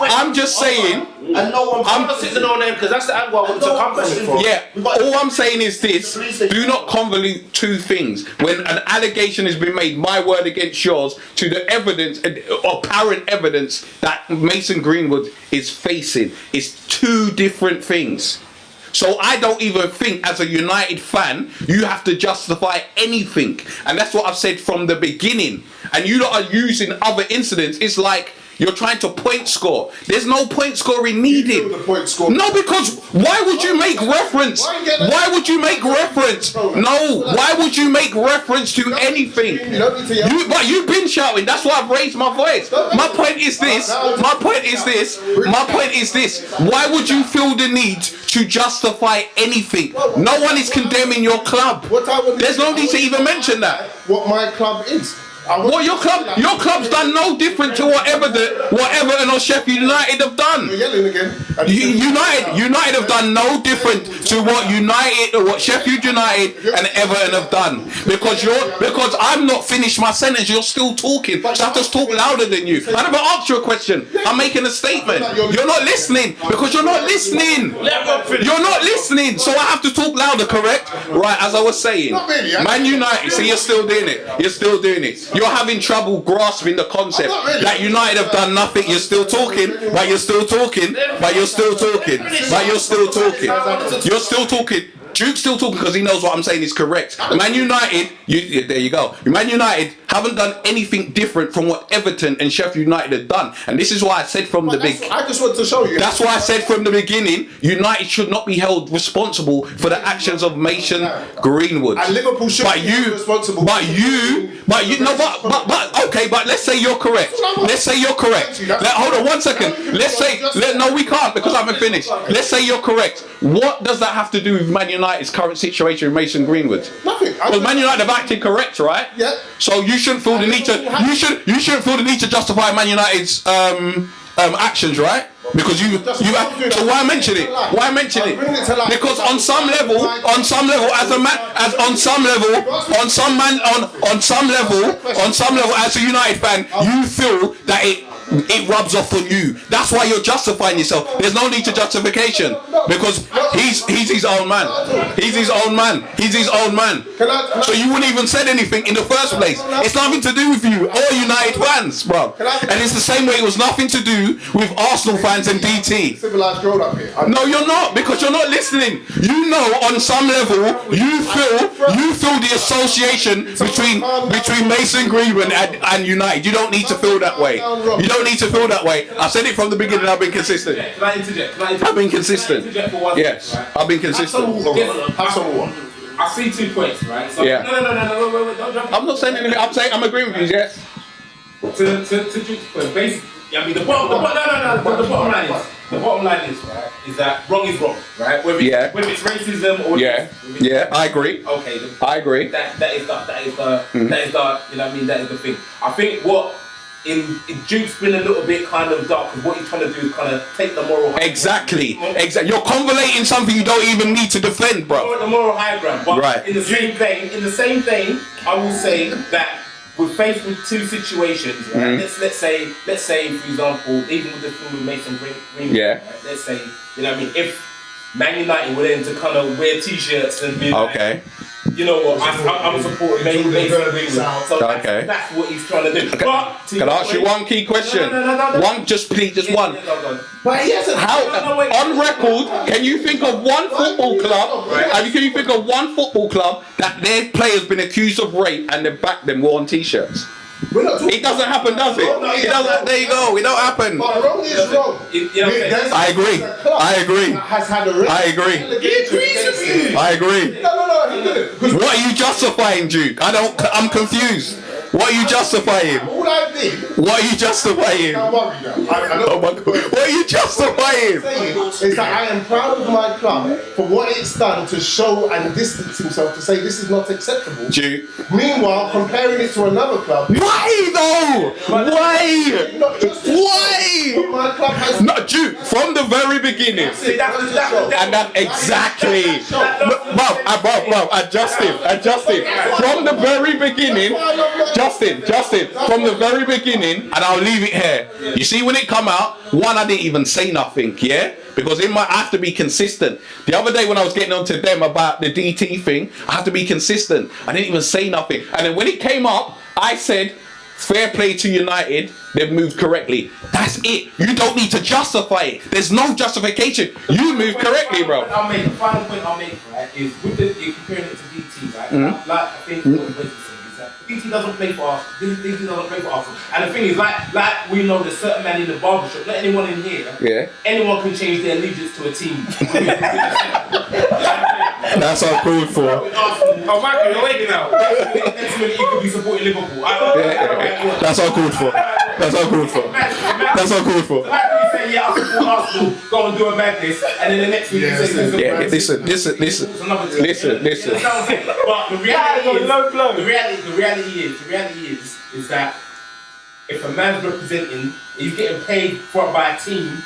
I'm just saying. And no one. I'm not sitting on them because that's the angle I want to come from. Yeah, all I'm saying is this: do not convolute two things. When an allegation has been made, my word against yours, to the evidence, apparent evidence that Mason Greenwood is facing, is two different things. So I don't even think, as a United fan, you have to justify anything, and that's what I've said from the beginning. And you lot are using other incidents. It's like you're trying to point score. There's no point scoring needed. No, because why would you make reference? Why would you make reference? No, why would you make reference to anything? But you've been shouting. That's why I've raised my voice. My point is this. My point is this. Why would you feel the need to justify anything? No one is condemning your club. There's no need to even mention that. What my club is. Well, your club's done no different to what Everton or Sheffield United have done. You're yelling again. United have done no different to what Sheffield United and Everton have done. Because I'm not finished my sentence, you're still talking. So I have to talk louder than you. I never asked you a question. I'm making a statement. You're not listening because you're not listening. You're not listening. So I have to talk louder, correct? Right, as I was saying. Man United, see, you're still doing it. You're having trouble grasping the concept that United have done nothing. You're still talking, but you're still talking. You're still talking. Duke's still talking because he knows what I'm saying is correct. Man United, there you go. Man United haven't done anything different from what Everton and Sheffield United have done. And this is why I said from the beginning. I just want to show you. That's why I said from the beginning, United should not be held responsible for the actions of Mason Greenwood. And Liverpool should be held responsible. But let's say you're correct. Hold on 1 second. No, we can't because I haven't finished. Let's say you're correct. What does that have to do with Man United's current situation with Mason Greenwood? Nothing. Well, Man United have acted correct, right? Yeah. So you shouldn't feel the need to. You shouldn't feel the need to justify Man United's actions, right? Because you have. So why mention it? Why mention it? Because on some level, as a United fan, you feel that it rubs off on you. That's why you're justifying yourself. There's no need to justification because he's his own man. He's his own man. So you wouldn't even said anything in the first place. It's nothing to do with you or United fans, bro. And it's the same way it was nothing to do with Arsenal fans and DT. Civilized grown up here. No, you're not, because you're not listening. You know, on some level, you feel the association between Mason Greenwood and United. You don't need to feel that way. I said it from the beginning. I've been consistent. Can I interject? I've been consistent. Yes, I've been consistent. Have some water. I see 2 points, right? So, Yeah. No, don't jump. I'm not saying anything. I'm saying I'm agreeing with you. Yes. To Duke's point, Yeah, I mean, the bottom line is, right, is that wrong is wrong, right? Whether it's racism or I agree. Okay, I agree. That is the you know what I mean, that is the thing. I think what in Duke's been a little bit kind of dark because what he's trying to do is kind of take the moral high Exactly. You're convoluting something you don't even need to defend, bro. The moral high ground. But in the same vein, I will say that we're faced with two situations. Right? Let's say, for example, even with the film with Mason Greenwood, right? Let's say, you know what I mean, if Man United were then to kind of wear T-shirts and be like, you know what, I'm supporting Mason Greenwood. So that's what he's trying to do. Okay. But Can I ask you one key question? No. One, just please, just one. But he hasn't. On record, can you think of one football club? Can you think of one football club that their players been accused of rape and they've backed them worn T-shirts? It doesn't happen, does it? It doesn't. There you go. It don't happen. But wrong is wrong. I agree. I agree. I agree. He agrees with you. I agree. No, he didn't. What are you justifying, Duke? I'm confused. What are you justifying? All I did. What are you justifying? Don't worry now. Oh my God. What are you justifying? Is that I am proud of my club for what it's done to show and distance himself to say this is not acceptable. Duke. Meanwhile, comparing it to another club. Why though? Why? Not just Why? my club has. Not Duke. From the very beginning. And that exactly. Adjust him. From the very beginning. Justin, from the very beginning, and I'll leave it here. You see, when it come out, one, I didn't even say nothing, because I have to be consistent. The other day when I was getting on to them about the DT thing, I have to be consistent. I didn't even say nothing. And then when it came up, I said, fair play to United, they've moved correctly. That's it. You don't need to justify it. There's no justification. You moved correctly, bro. The final point I'll make, right, is with you're comparing it to DT, right? Like, I think DT doesn't play for us. DT doesn't play for us. And the thing is, like we know there's certain man in the barbershop, not anyone in here, anyone can change their allegiance to a team. That's uncalled for. Oh, Michael, you're waking up. Next minute you could be supporting Liverpool. That's uncalled for. That's uncalled for. That's uncalled for. How can you say, I support Arsenal, go and do a madness, and then the next week you say, listen. But the reality is that if a man's representing, he's getting paid by a team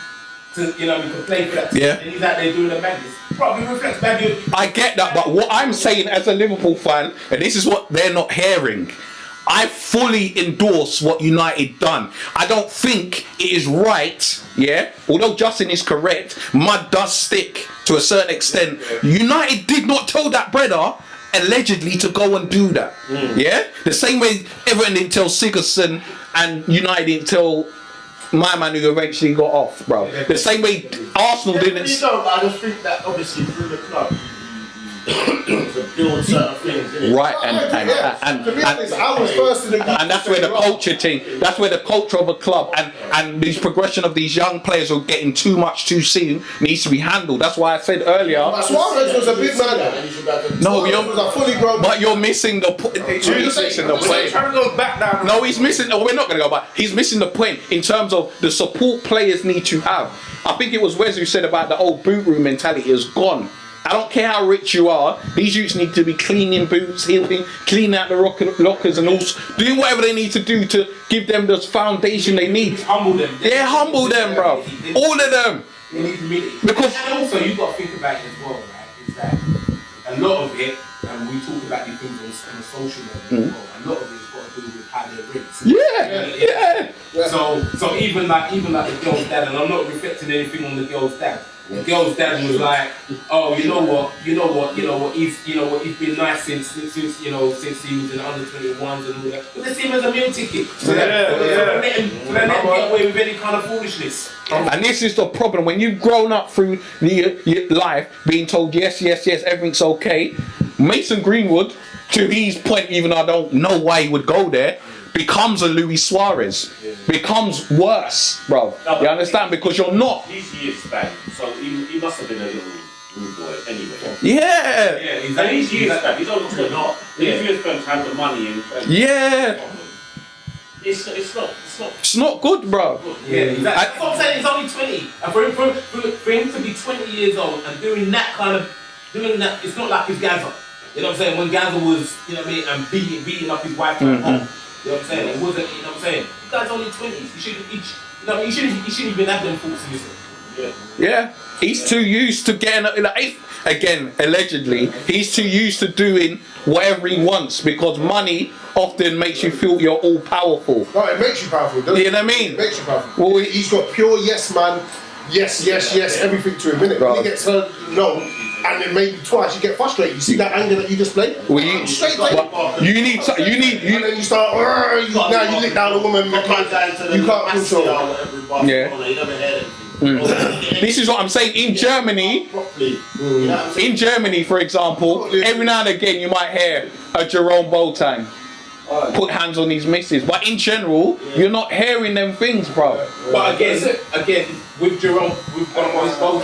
to, can play for that team, and he's out there doing a madness. Probably reflects badly. I get that, but what I'm saying as a Liverpool fan, and this is what they're not hearing, I fully endorse what United done. I don't think it is right, although Justin is correct, mud does stick to a certain extent. United did not tell that brother allegedly to go and do that. The same way Everton didn't tell Sigurdsson and United didn't tell my man who eventually got off, bro. The same way Arsenal didn't. I just think that obviously through the club to build certain things, innit? Right, and to be honest, I was first in the group. And that's where the culture thing, that's where the culture of a club and this progression of these young players who are getting too much too soon needs to be handled. That's why I said earlier. Suarez was a big man. No, was a fully grown. but you're missing the point. No, he's missing. No, we're not going to go back. He's missing the point in terms of the support players need to have. I think it was Wes who said about the old boot room mentality is gone. I don't care how rich you are, these youths need to be cleaning boots, cleaning out the lockers and also doing whatever they need to do to give them the foundation they need. Humble them. Yeah, humble them, bro. All of them. Because and also you've got to think about it as well, right? Is that a lot of it, and we talk about these things on a social level as well, a lot of it's got to do with how they're raised. So even like the girl's dad, and I'm not reflecting anything on the girl's dad. The girl's dad was like, oh, you know what, he's been nice since he was in the under 21s and all that. But let's see him as a meal ticket. So let him get away with any kind of foolishness. And this is the problem when you've grown up through your life being told yes, everything's okay. Mason Greenwood, to his point, even though I don't know why he would go there, becomes a Luis Suarez, becomes worse, bro. No, you understand? Because you're not. These years back, so he must have been a little rude boy anyway. Yeah. And these years back, you don't look a lot. These years back had the money and It's not good, bro. Yeah, exactly. That's what I'm saying. He's only 20, and for him to be 20 years old and doing that, it's not like his Gaza. You know what I'm saying? When Gaza was, you know what I mean, and beating up his wife at home. You know what I'm saying? It wasn't. You know what I'm saying? The guy's only 20. He shouldn't even have them thoughts in his. Yeah, he's too used to getting like, again, allegedly, he's too used to doing whatever he wants because money often makes you feel you're all powerful. No, it makes you powerful, doesn't it? You know what I mean? It makes you powerful. Well, He's got pure yes man, yes, everything to him, innit? When he gets heard no, and then maybe twice, you get frustrated. You see that anger that you displayed? Well, you need, and then you start, now you lick down a woman, you can't control. Yeah. This is what I'm saying. In Germany, for example, every now and again you might hear a Jerome Boateng put hands on his missus, but in general, you're not hearing them things, bro. But again, with Jerome, with Boateng,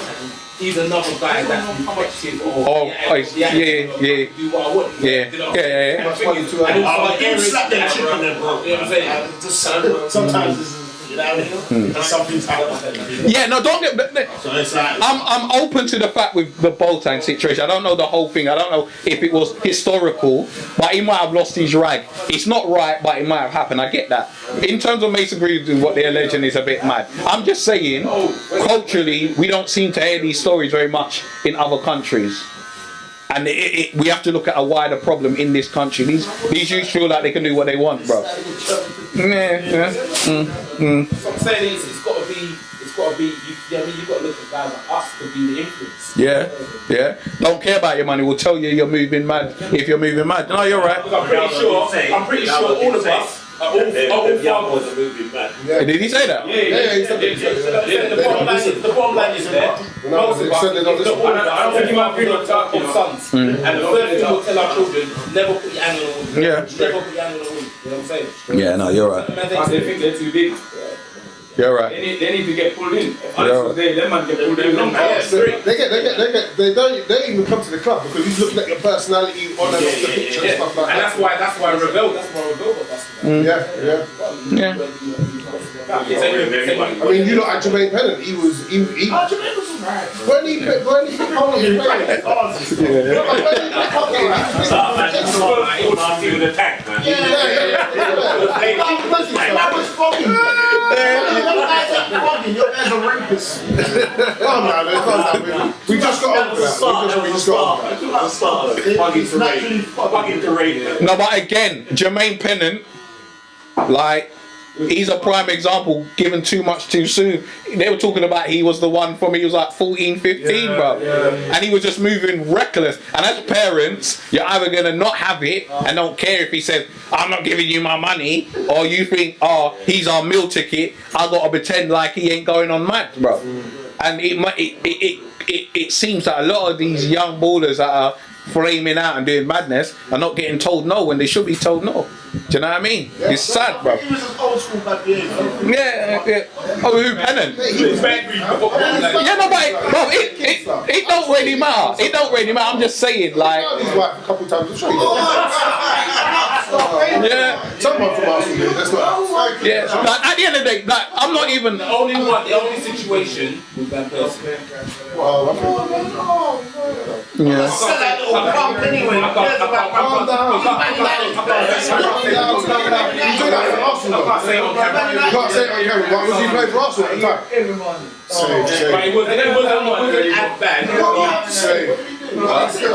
he's another guy that's reflective of. Do what I want. Sometimes something's happening. Yeah, no, don't get. So it's like, I'm open to the fact with the Boateng situation. I don't know the whole thing. I don't know if it was historical, but he might have lost his rag. It's not right, but it might have happened. I get that. In terms of Mason Greenwood, what they're alleging is a bit mad. I'm just saying, culturally, we don't seem to hear these stories very much in other countries. And we have to look at a wider problem in this country. These youths feel like they can do what they want, bro. So I'm saying is, it's got to be. You've got to look at guys like us to be the influence. Yeah. Don't care about your money. We'll tell you you're moving mad if you're moving mad. No, you're right. I'm pretty sure all of us. All fathers are moving mad. Yeah. Did he say that? Yeah, he said that. The bottom line is there. Most of us, I don't think you might be on sons. And the third thing we'll tell our children, never put your hand on a woman. Yeah. Never put your hand on a woman. You know what I'm saying? Yeah, no, you're right. They think they're too big. You're right. They need to get pulled in. They might get pulled in. They don't even come to the club because he's looking at your personality on and off the picture and stuff like that. And that's why Rebel got busted. Yeah. I mean, you lot at Jermaine Pennant, he was. Jermaine was alright. When he picked hold on, Your man's a rapist. Calm down. We just got over that. We just got over that. No, but again, Jermaine Pennant, like, he's a prime example, given too much too soon. They were talking about he was the one from he was like 14, 15, bro. And he was just moving reckless. And as parents, you're either going to not have it and don't care if he says, I'm not giving you my money, or you think, oh, he's our meal ticket, I got to pretend like he ain't going on mad, bro. And it seems that a lot of these young ballers that are flaming out and doing madness are not getting told no when they should be told no. Do you know what I mean? Yeah. It's sad, bro. He was an old school back then. Yeah. Oh, who, Pennant? Yeah, no, but bro, it don't really matter. It don't really matter. I'm just saying, like. His wife a couple times. Yeah. Someone from Arsenal, that's not. Yeah. Like, at the end of the day, like, I'm not even. The only situation with that person. Yeah. You do that for Arsenal. You can't say it on camera. Why was he playing for Arsenal at the time? But it wasn't as bad.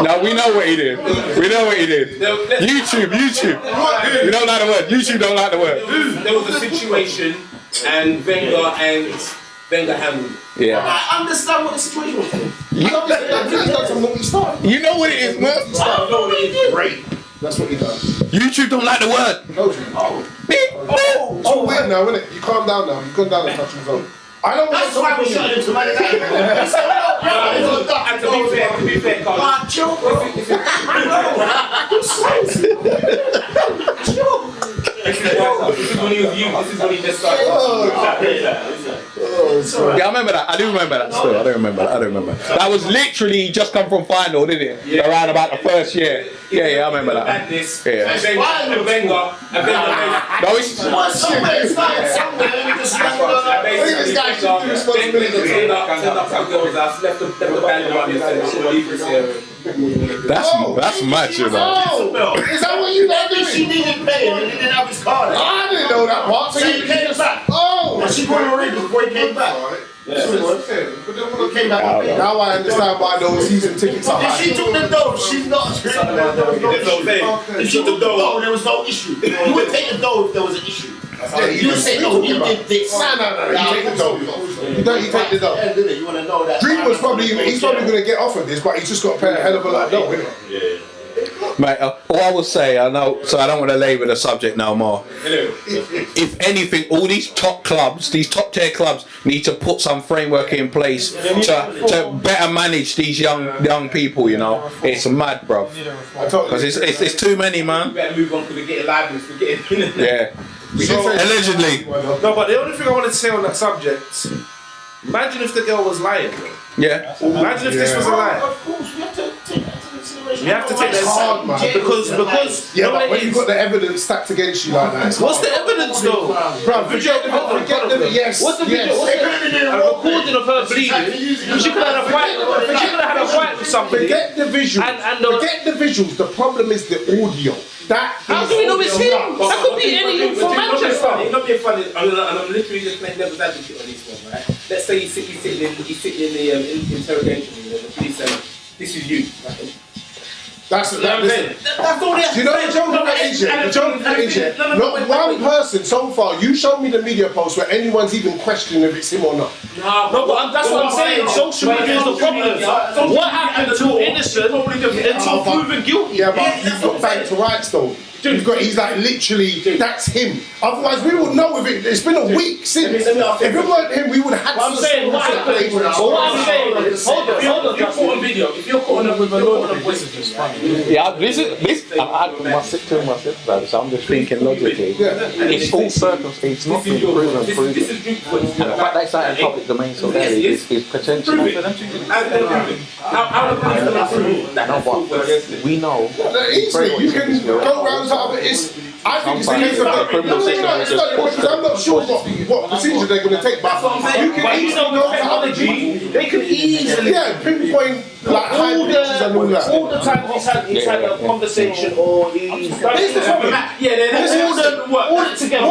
No, we know what he did. YouTube. You don't like the word. YouTube don't like the word. There was a situation, and Wenger handled it. Yeah. I understand what the situation was. You know what it is, man. Great. That's what he does. YouTube don't like the word. It's all weird now, isn't it? You calm down now. You've gone down and touched his own. I don't want That's why we shut him to Man United. And to be fair, Carl. This is when he was youth. This is when he just started. Yeah, I remember that. I do remember that still. I don't remember. That was literally just come from final, didn't it? Yeah. Around about the first year. Yeah, I remember that. Madness. Yeah. And Wenger. No, it's Somewhere, it's not somewhere. We just I think this guy should do responsibility. Turned up some girls' house, left the band on and said, "She'll leave this here." that's mad, you know. Oh, is that what you not doing? She needed pay and he didn't have his card. I didn't know that part. So he came back. Oh, And she went already before he came back. That's what it was. He came back with pay. now I understand why those season tickets are If high. she took the dough, she's not. If she took the dough, there was no issue. You would take the dough if there was an issue. You would say, no, he did this. No, you take the dough. You take the dough. You want to know that. Greenwood's he's probably going to get offered this, but he's just got to pay a hell of a lot of dough, isn't it? Mate, all I will say, I know, so I don't want to labour the subject no more. If anything, all these top clubs, these top tier clubs, need to put some framework in place to better manage these young people. You know, it's mad, bruv. Because it's too many, man. Better move on because we're getting libraries, we're getting. Yeah. Allegedly. No, but the only thing I wanted to say on that subject, imagine if the girl was lying, bro. Yeah. Imagine if this was a lie. Of course, we have to take that into consideration. You have to take that hard, man. because Yeah, but when you've got the evidence stacked against you like that, it's what's the evidence though? Bruv, forget the yes. What's the video? yes. A recording of her bleeding. She could have had a fight. She could have had a fight with somebody. Forget the visuals. And forget the visuals. The problem is the audio. How do we know it's him? That could be any from Manchester. It's not being funny, and I'm literally just playing devil's advocate on this one, right? Let's say he's sitting in the interrogation room, and the police say, "This is you." Right? That's all they have Do you know the joke of it is? The joke of it is, not one person so far, you show me the media post where anyone's even questioning if it's him or not. No, but that's what I'm saying. Social media is the problem. What happened to innocent until proven guilty? Yeah, but you've got back to rights though. He's like literally, that's him. Otherwise, we would know if it's been a week since. If it weren't him, we would have had What I'm saying, what happened? But what I'm saying is, hold on. If you're caught on video, if you're caught on a voice, Yeah, this. I must sit to myself, so I'm just thinking logically. It's all circumstances. It's not been proven. And the fact that it's out in public domain so early is potentially. How the police gonna prove that? No, but we know. Easily, you can go round to other. I think it's a case of it's not because I'm not sure what procedure they're going to take, but you can easily go to other people. They can easily pinpoint like high pitches and all that. all the time he's had a conversation or he's done Here's the problem. all it together.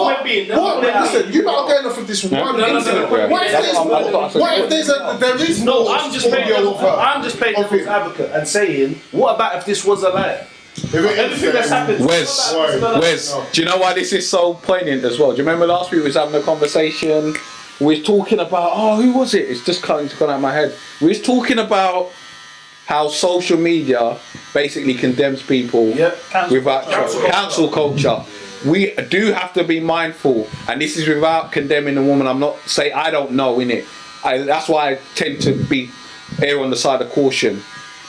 Listen, you're not going off of this one incident. What if there is No, I'm just playing audio of her? devil's advocate and saying, what about if this was a lie? Everything that's happened. Wes, do you know why this is so poignant as well? Do you remember last week we was having a conversation? We was talking about, who was it? It's just gone out of my head. We was talking about how social media basically condemns people without cancel culture. We do have to be mindful, and this is without condemning a woman. I'm not saying I don't know, innit? That's why I tend to be err on the side of caution.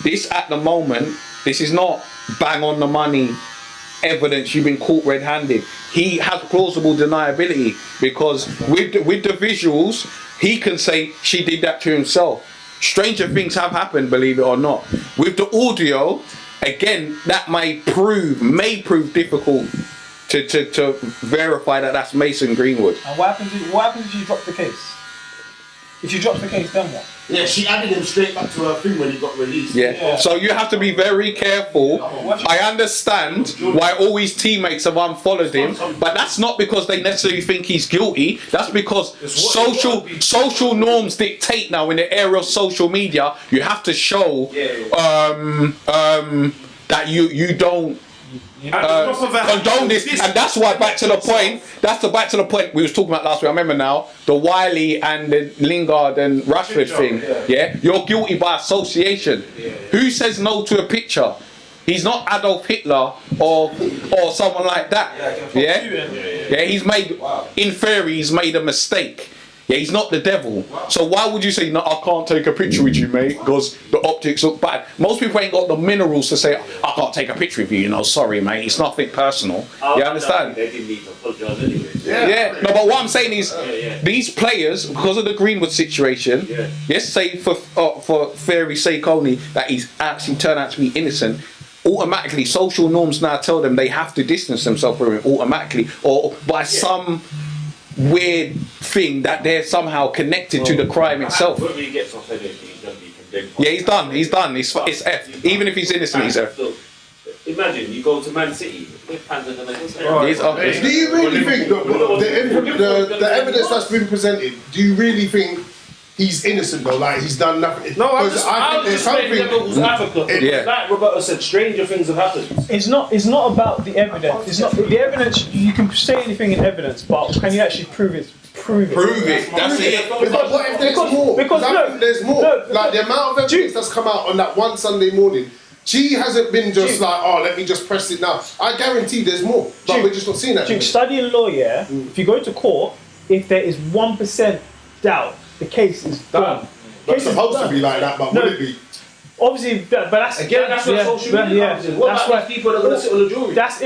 This at the moment, this is not bang on the money evidence you've been caught red-handed. He has plausible deniability because with the visuals, he can say she did that to himself. Stranger things have happened, believe it or not. With the audio, again, that may prove difficult to verify that that's Mason Greenwood. And what happens if you drop the case? If you drop the case, then what? Yeah, she added him straight back to her thing when he got released. Yeah. So you have to be very careful. I understand why all his teammates have unfollowed him, but that's not because they necessarily think he's guilty. That's because social norms dictate now in the era of social media. You have to show that you don't condone this, and that's why back to the point we was talking about last week. I remember now the Wiley and the Lingard and Rashford thing. Yeah, you're guilty by association. Who says no to a picture? He's not Adolf Hitler or someone like that. Yeah, he's made in theory he's made a mistake. Yeah, he's not the devil. So why would you say, no, I can't take a picture with you, mate, because the optics look bad? Most people ain't got the minerals to say, I can't take a picture with you, you know, sorry, mate, it's nothing personal. You understand? They didn't need to apologise anyway. Yeah. No, but what I'm saying is, these players, because of the Greenwood situation, let's say for fairy's sake only, that he's actually turned out to be innocent, automatically social norms now tell them they have to distance themselves from him automatically, or by some weird thing that they're somehow connected to the crime itself. Whether he gets off anything, he's going to be condemned. Yeah, he's done. It's F. Even if he's innocent, he's F. Imagine you go to Man City, they're panting and Do you really think the evidence that's been presented? Do you really think he's innocent though? Like he's done nothing? No, I think there's something. devil's advocate. Yeah. Like Roberto said, stranger things have happened. It's not about the evidence. It's not the evidence. You can say anything in evidence, but can you actually prove it? Prove it. That's it. But what if there's more? Because I think there's more. Like the amount of evidence that's come out on that one Sunday morning. She hasn't been just like, oh, let me just press it now. I guarantee there's more, but we're just not seeing that. Studying law, if you go to court, if there is 1% doubt, the case is done. It's supposed to be like that, but would it be? Obviously, but that's Again, that's what social media comes in. What about these people that are going to sit on the jury? That's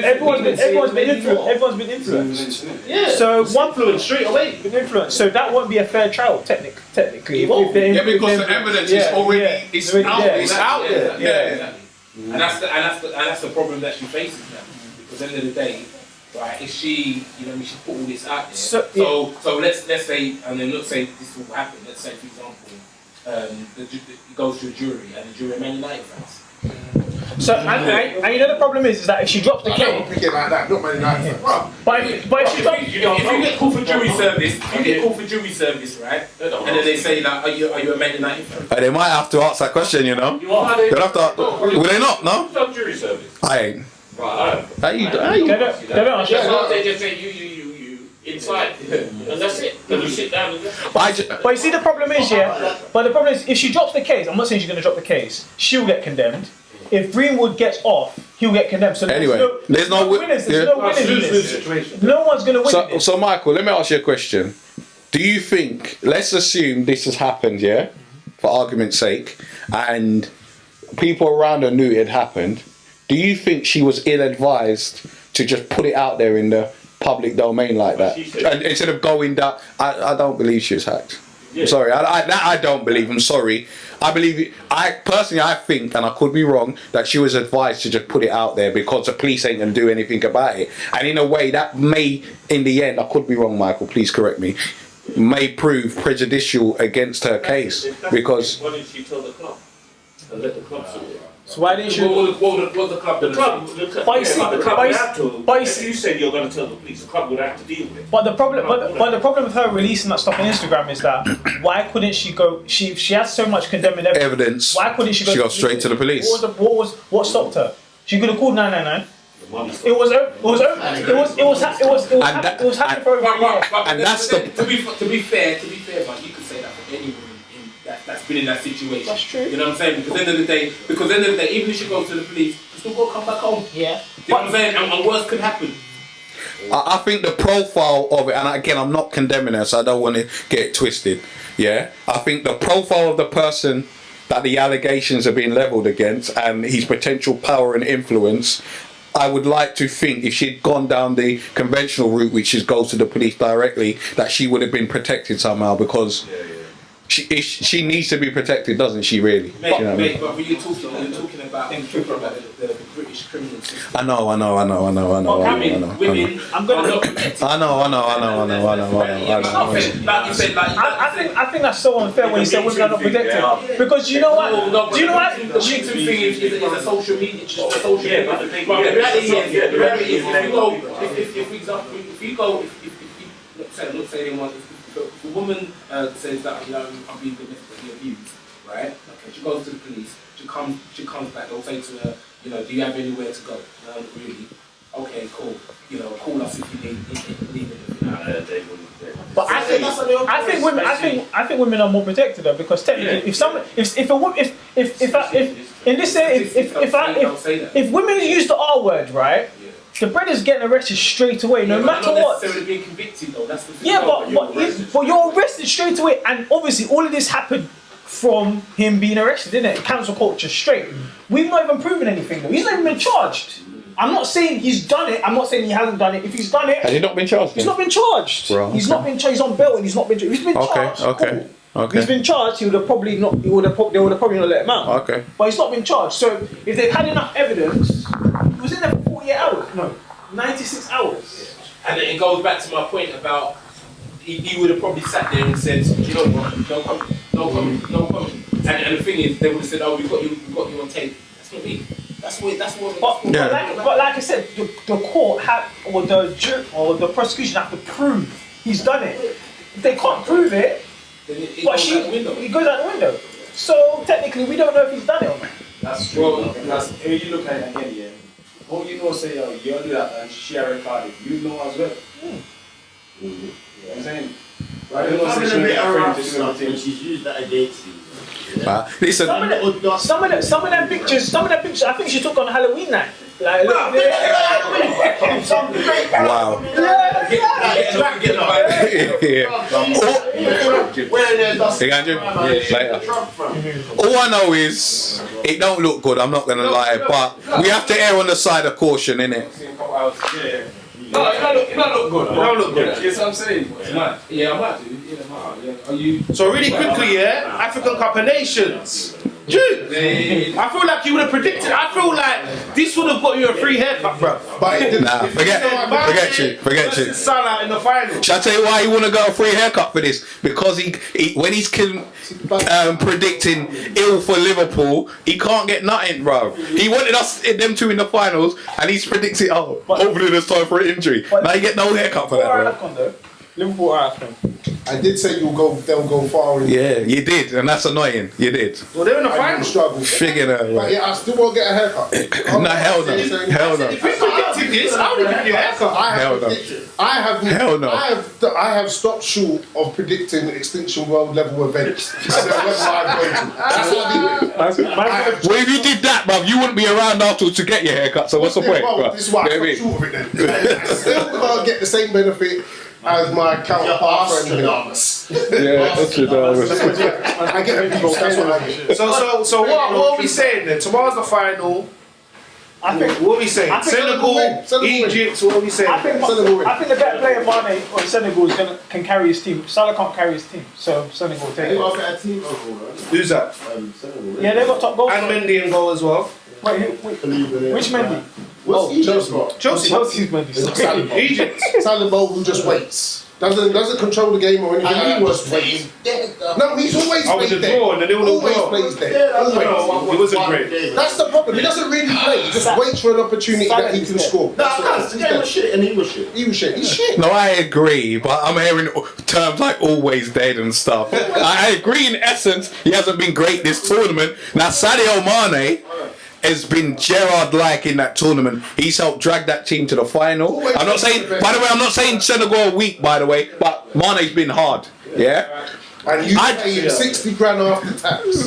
everyone's been influenced. Yeah. So one influence straight away. been influenced. So that won't be a fair trial, technically. Because the evidence is already it's out there. Yeah. And that's the problem that she faces now. Because at the end of the day, right, if she, she put all this out there. So let's say, and then let's say this will happen. Let's say, for example, it goes to a jury and the jury are Man United fans. So and you know the problem is that if she drops the I case, don't pick it like that. Not Man United. but if she drops, If you get called for jury service, right, and then they say like, are you a Man United fan? They might have to ask that question, you know. They'll have to. Will they not? No. Done jury service. I ain't. Right. How you? they don't ask you. They just say you inside, and that's it. Then you sit down and But you see, the problem is, but the problem is, if she drops the case, I'm not saying she's going to drop the case, she'll get condemned. If Greenwood gets off, he'll get condemned. So Anyway, there's no winners. There's no winners in this. No one's going to win this. So Michael, let me ask you a question. Do you think, let's assume this has happened, for argument's sake, and people around her knew it had happened, do you think she was ill-advised to just put it out there in the public domain like that, and instead of going down? I don't believe she was hacked. I'm sorry, I don't believe. I'm sorry. I believe. I think, and I could be wrong, that she was advised to just put it out there because the police ain't gonna do anything about it. And in a way, that may, in the end, I could be wrong, Michael. Please correct me. May prove prejudicial against her case because. Why didn't she tell the club and let the club sort it? So why didn't you? What the club? The club would have to. If you said you're going to tell the police, the club would have to deal with it. But the problem with her releasing that stuff on Instagram is that why couldn't she go? She has so much condemning evidence. Why couldn't she go? She got straight to the police. What stopped her? She could have called 999. It was happening for over a year. And that's the. To be fair, but you could say that for anyone that's been in that situation. That's true. You know what I'm saying? Because at the end of the day, even if she goes to the police, she's still got to come back home. Yeah. You know what I'm saying? And worse could happen. I think the profile of it, and again, I'm not condemning her, so I don't want to get it twisted. Yeah, I think the profile of the person that the allegations are being levelled against and his potential power and influence, I would like to think if she'd gone down the conventional route, which is go to the police directly, that she would have been protected somehow because. She needs to be protected, doesn't she? Really? Mate, but when you're talking about the British criminal system. I know. Women, I think that's so unfair when you say women are not protected. Because you know what? Do you know what? The victim thing is a social media. But the reality is, if you go, let's say anyone. If a woman says that I'm being domestically abused, right? Okay, she goes to the police. She comes back. They'll say to her, do you have anywhere to go? No, not really. Okay, cool. Call us if you need anything. But I think women are more protected though, because technically, if women use the R word, right? the brother's getting arrested straight away, no matter not what. necessarily being convicted though. That's the thing. Yeah, but you're arrested straight away, and obviously all of this happened from him being arrested, didn't it? Cancel culture straight. We've not even proven anything though. He's not even been charged. I'm not saying he's done it. I'm not saying he hasn't done it. If he's done it, Has he not been charged? he's not been charged. Bro, He's not been charged. He's on bail and he's not been charged. If he's been charged. Okay. If he's been charged, he would have probably not. They would have probably not let him out. Okay. But he's not been charged. So if they've had enough evidence, he was in there for 48 hours. No, 96 hours. And then it goes back to my point about he would have probably sat there and said, you know what, no comment. And the thing is, they would have said, oh, we got you on tape. That's not me. That's what. But like I said, the court or the prosecution have to prove he's done it. If they can't prove it, It goes out the window. He goes out the window. So technically, we don't know if he's done it or not. That's true. That's if you look at it again, yeah. How you know say you do that and share recorded, you know as well. You know what I'm saying? Right? You know say she get a friend to do everything. She's used that against you. Listen. Some of them pictures, I think she took on Halloween night. Like, Wow. Later. All I know is it don't look good. I'm not gonna lie, but we have to err on the side of caution, innit? No, it don't look good. It don't look good. You know what I'm saying? Yeah, I might do. Are you? So really quickly, yeah, African Cup of Nations. Dude, I feel like you would have predicted. I feel like this would have got you a free haircut, bro. But it didn't. Nah, forget you. Salah in the final. Shall I tell you why he wanna go a free haircut for this? Because he when he's predicting ill for Liverpool, he can't get nothing, bro. He wanted them two in the finals, and he's predicting, hopefully there's time for an injury. Now you get no haircut for that, bro. Liverpool are AFCON. I did say they'll go far in. Yeah, you did, and that's annoying. You did. Well, they're in the I final. didn't struggle. Figuring out. But yeah, I still won't get a haircut. No, hell no. Hell no. If you predicted this, I would have given you a haircut. Hell no. Hell no. I have stopped short of predicting Extinction World level events. That's the level I've gone to. That's what I did. Well, if you did that, bruv, you wouldn't be around afterwards to get your haircut. So what's the point, Well, bruv? this is why I stopped short of it then. I still can't get the same benefit as my counterpart friend. Yeah, that's true. I get a people. That's what I get. So what are we saying then? Tomorrow's the final. I think. What are we saying? Senegal win. Egypt. What are we saying? I think the better player Mane or Senegal can carry his team. Salah can't carry his team, so Senegal take it. Who's that? Yeah, they got top goals. And Mendy in goal as well. Wait, which Mendy? Chelsea's Mendy. Egypt. Salah who just waits. Doesn't control the game or anything. And he was playing dead. No, he's always I was played a there. draw and then they will Always draw. plays there. Always. It wasn't great. That's the problem. He doesn't really play. He just waits for an opportunity that he can score. He was shit and he was shit. He was shit. He's shit. No, I agree, but I'm hearing terms like always dead and stuff. I agree in essence, he hasn't been great this tournament. Now, Sadio Mane has been Gerrard-like in that tournament. He's helped drag that team to the final. I'm not saying, by the way, I'm not saying Senegal are weak, by the way, but Mane's been hard. Yeah? And you pay him 60 grand after tax.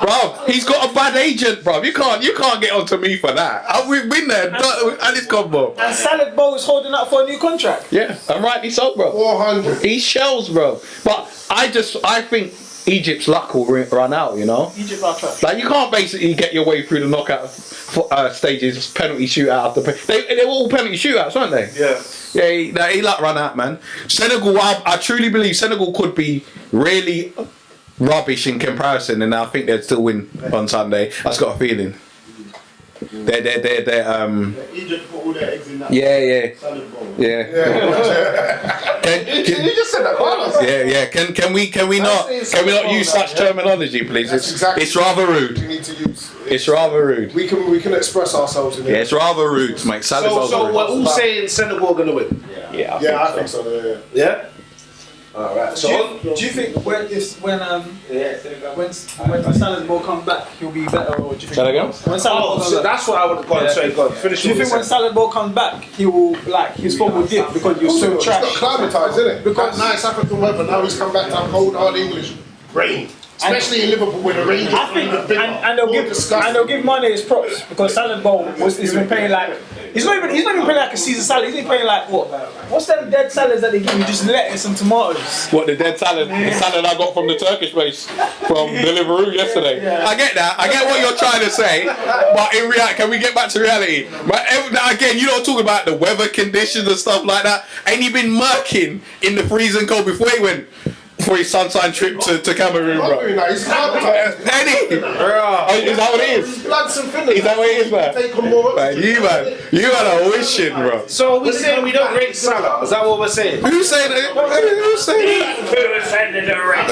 Bro, he's got a bad agent, bro. You can't get onto me for that. We've been there, and it's gone, bro. And Salah is holding out for a new contract. Yeah, and rightly so, bro. 400. He shells, bro. But I think Egypt's luck will run out, you know? Egypt are trash. Like, you can't basically get your way through the knockout stages, penalty shootout after they were all penalty shootouts, weren't they? Yeah. Yeah, he luck run out, man. Senegal, I truly believe Senegal could be really rubbish in comparison, and I think they'd still win on Sunday. I've got a feeling. They're Egypt put all their eggs in that. Yeah. You just said that, Carlos. Yeah. Can we not use such terminology, please? It's rather rude. We need to use. It's rather rude. We can express ourselves in Yeah, it. it's rather rude, mate. So we're all saying Senegal are gonna win. Yeah, I think so. Yeah. All right. So Do you think when Salah's ball comes back, he'll be better, or do you think? Say that again? When Salah so that's what I would go on. Sorry, go on. Finish. do you think when Salah's ball comes back, he will his form will dip because you're so It's trash? not climatised, isn't it? Because nice African weather. Now he's come back to have cold, hard English rain. Especially in Liverpool with the Rangers. I think, and they'll give Mane his props because Salad Bowl he's been playing like he's not even playing like a season salad. He's been playing like what's them dead salads that they give you? Just lettuce and tomatoes. What, the dead salad? The salad I got from the Turkish place from Deliveroo yesterday. Yeah. I get that. I get what you're trying to say. But in reality, can we get back to reality? But again, you don't talk about the weather conditions and stuff like that. Ain't he been murking in the freezing cold before he went for his sunshine trip to Cameroon, bro? He's hard. Ain't he? Is that what it is? Bloods and fillers. Is that what it is, man? You man are wishing, bro. So we saying we don't rate Salah. Is that what we're saying? Who's saying that? Who's saying that?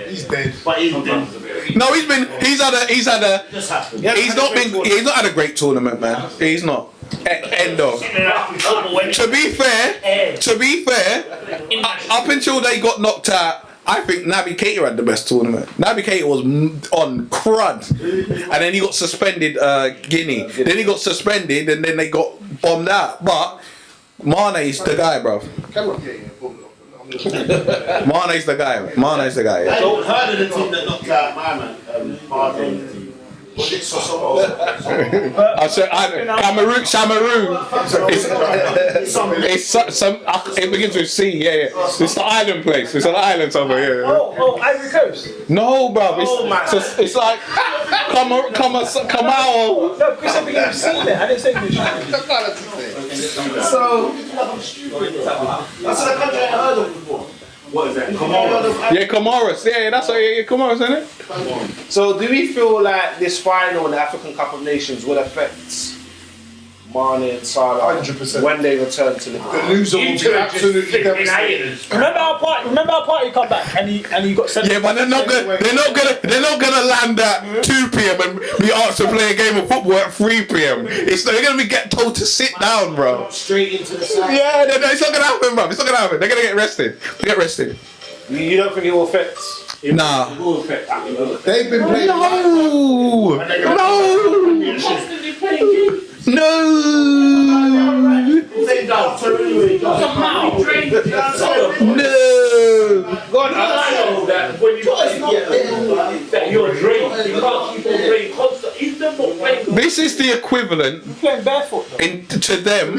He's dead. But he's dead. No, he's not had a great tournament, man. He's not. End of. To be fair, up until they got knocked out, I think Naby Keita had the best tournament. Naby Keita was on crud, and then he got suspended. Guinea. Then he got suspended, and then they got bombed out. But Mane's the guy, bro. Mane's the guy. Mane's the guy. I don't heard of the team that knocked out my man, Martin. Was it Soso? I said Cameroon. It begins with C. Yeah. It's the island place. It's an island somewhere. Yeah. Oh, Ivory Coast. No, bro. It's like come out. No, Chris, I think you've seen it. I didn't say English. So that's a country I heard of before. What is that? Comoros. Yeah, Comoros. Yeah, that's Comoros, isn't it? So do we feel like this final in the African Cup of Nations will affect Mane and Salah 100%. when they return to Liverpool? The loser will be absolutely devastated. Remember our party come back and he got sent. Yeah, but they're not gonna land at 2 p.m. and be asked to play a game of football at 3 p.m. They're gonna get told to sit down, bro. Straight into the side. Yeah, it's not gonna happen, bro. It's not gonna happen. They're gonna get rested. You don't think it will affect? Nah. They've been playing. No. God, I know that when you play that you're a dream. You can't keep on playing constant. He's never playing. This is the equivalent playing barefoot to them.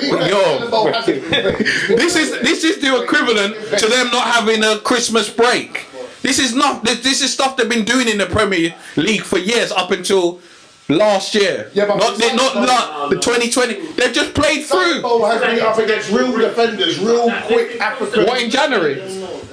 This is the equivalent to them not having a Christmas break. This is stuff they've been doing in the Premier League for years up until last year. Yeah, but not the 2020. They've just played through. Sambo has been up against real defenders, real quick African. What, in January?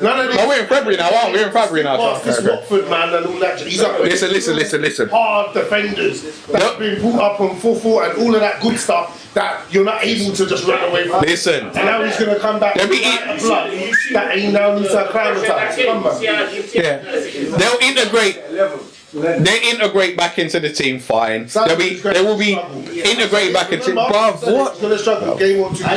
None of No, we're in February now, aren't we? We're in February now. This Watford man and all that. He's up against Listen. hard defenders that have been put up on 4-4 and all of that good stuff that you're not able to just run away from. Listen. And now he's going to come back with a blood that he now needs to acclimatise. Come back. Yeah. They'll integrate. They integrate back into the team fine. They will be integrated back into. Bruv, what? He's going to struggle. Game 1, 2, 3.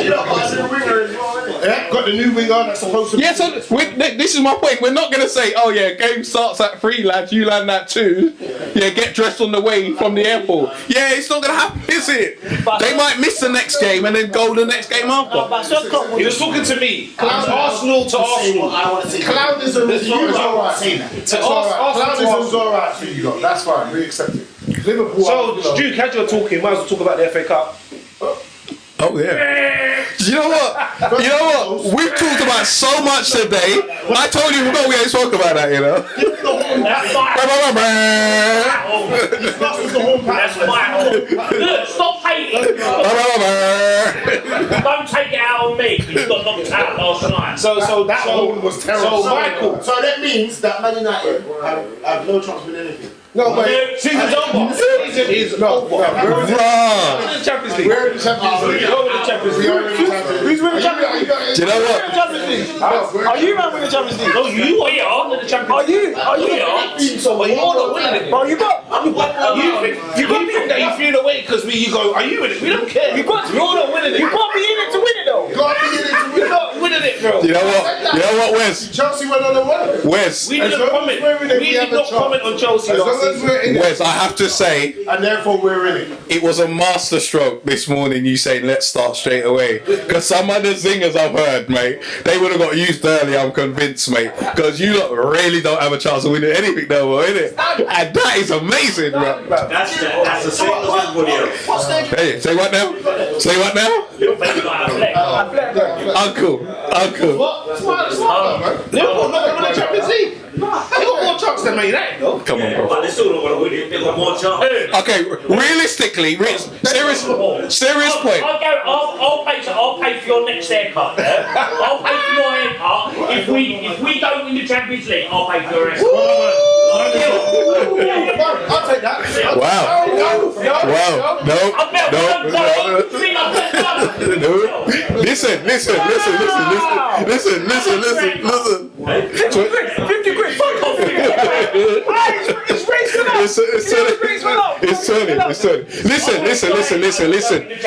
Yeah, got the new winger that's supposed to be. Yeah, so this is my point. We're not going to say, oh yeah, game starts at 3, lads. You land at 2. Yeah, get dressed on the way from the airport. Yeah, it's not going to happen, is it? They might miss the next game and then go the next game after. He was talking to me. Arsenal to Arsenal. Clownism is alright. Clownism is alright for you lot. That's fine. We accept it. Liverpool. So, Duke, as you're talking, might as well talk about the FA Cup. Oh yeah. You know what? We've talked about so much today. I told you we ain't spoke about that, you know. Stop hating. Don't take it out on me. He's got knocked out last night. So that one was terrible. So Michael. So that means that Man United have no chance with anything. No, but Season's over. Season is over. we're in the Champions League. We're in the Champions League. We are in the Champions League. Who's winning the Champions League? Do you know what? Are you man winning the Champions League? No, you are the champion. Are you? So you're not winning it. Bro, you got You think that you feel away because you go, are you in it? We don't care. you're not winning it. You can't be in it to win it though. You gotta be in it to win. We're not winning it, bro. You know what? You know what, Wes? Chelsea went on and won. Wes. We didn't comment. We did not comment on Chelsea As last long as season. we're in it, Wes, I have to say, and therefore we're in it. it was a masterstroke this morning. You saying let's start straight away, because some of the zingers I've heard, mate, they would have got used early. I'm convinced, mate, because you lot really don't have a chance of winning anything no more, innit? And that is amazing, bro. That's the same as everybody else. Hey, say what now? Say what now? Uncle. Liverpool not going to win the Champions League. They got more chance than Man United, though. Come on, bro. But they still don't want to win it. They got more chance. Okay, realistically, serious point. I'll pay for your next haircut. Yeah? I'll pay for your haircut. If we don't win the Champions League, I'll pay for your haircut. I'll take that. Wow. No. Listen. 50 quid, fuck off. It's racing up. It's turning.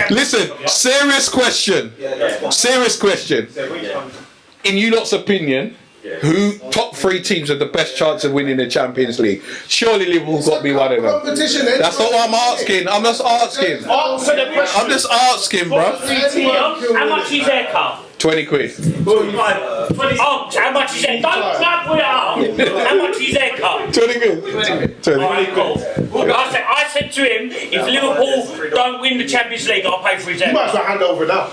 Listen. Serious question. In you lot's opinion, who top 3 teams have the best chance of winning the Champions League? Surely Liverpool's got to be one of them. Competition. That's not what I'm asking. I'm just asking, bro. How much is haircut? 20 quid. How much is it? Don't clap with it up. How much is haircut? 20 quid. 20. Alright, cool. I said to him, if Liverpool don't win the Champions League, I'll pay for his You might as haircut. well hand over now.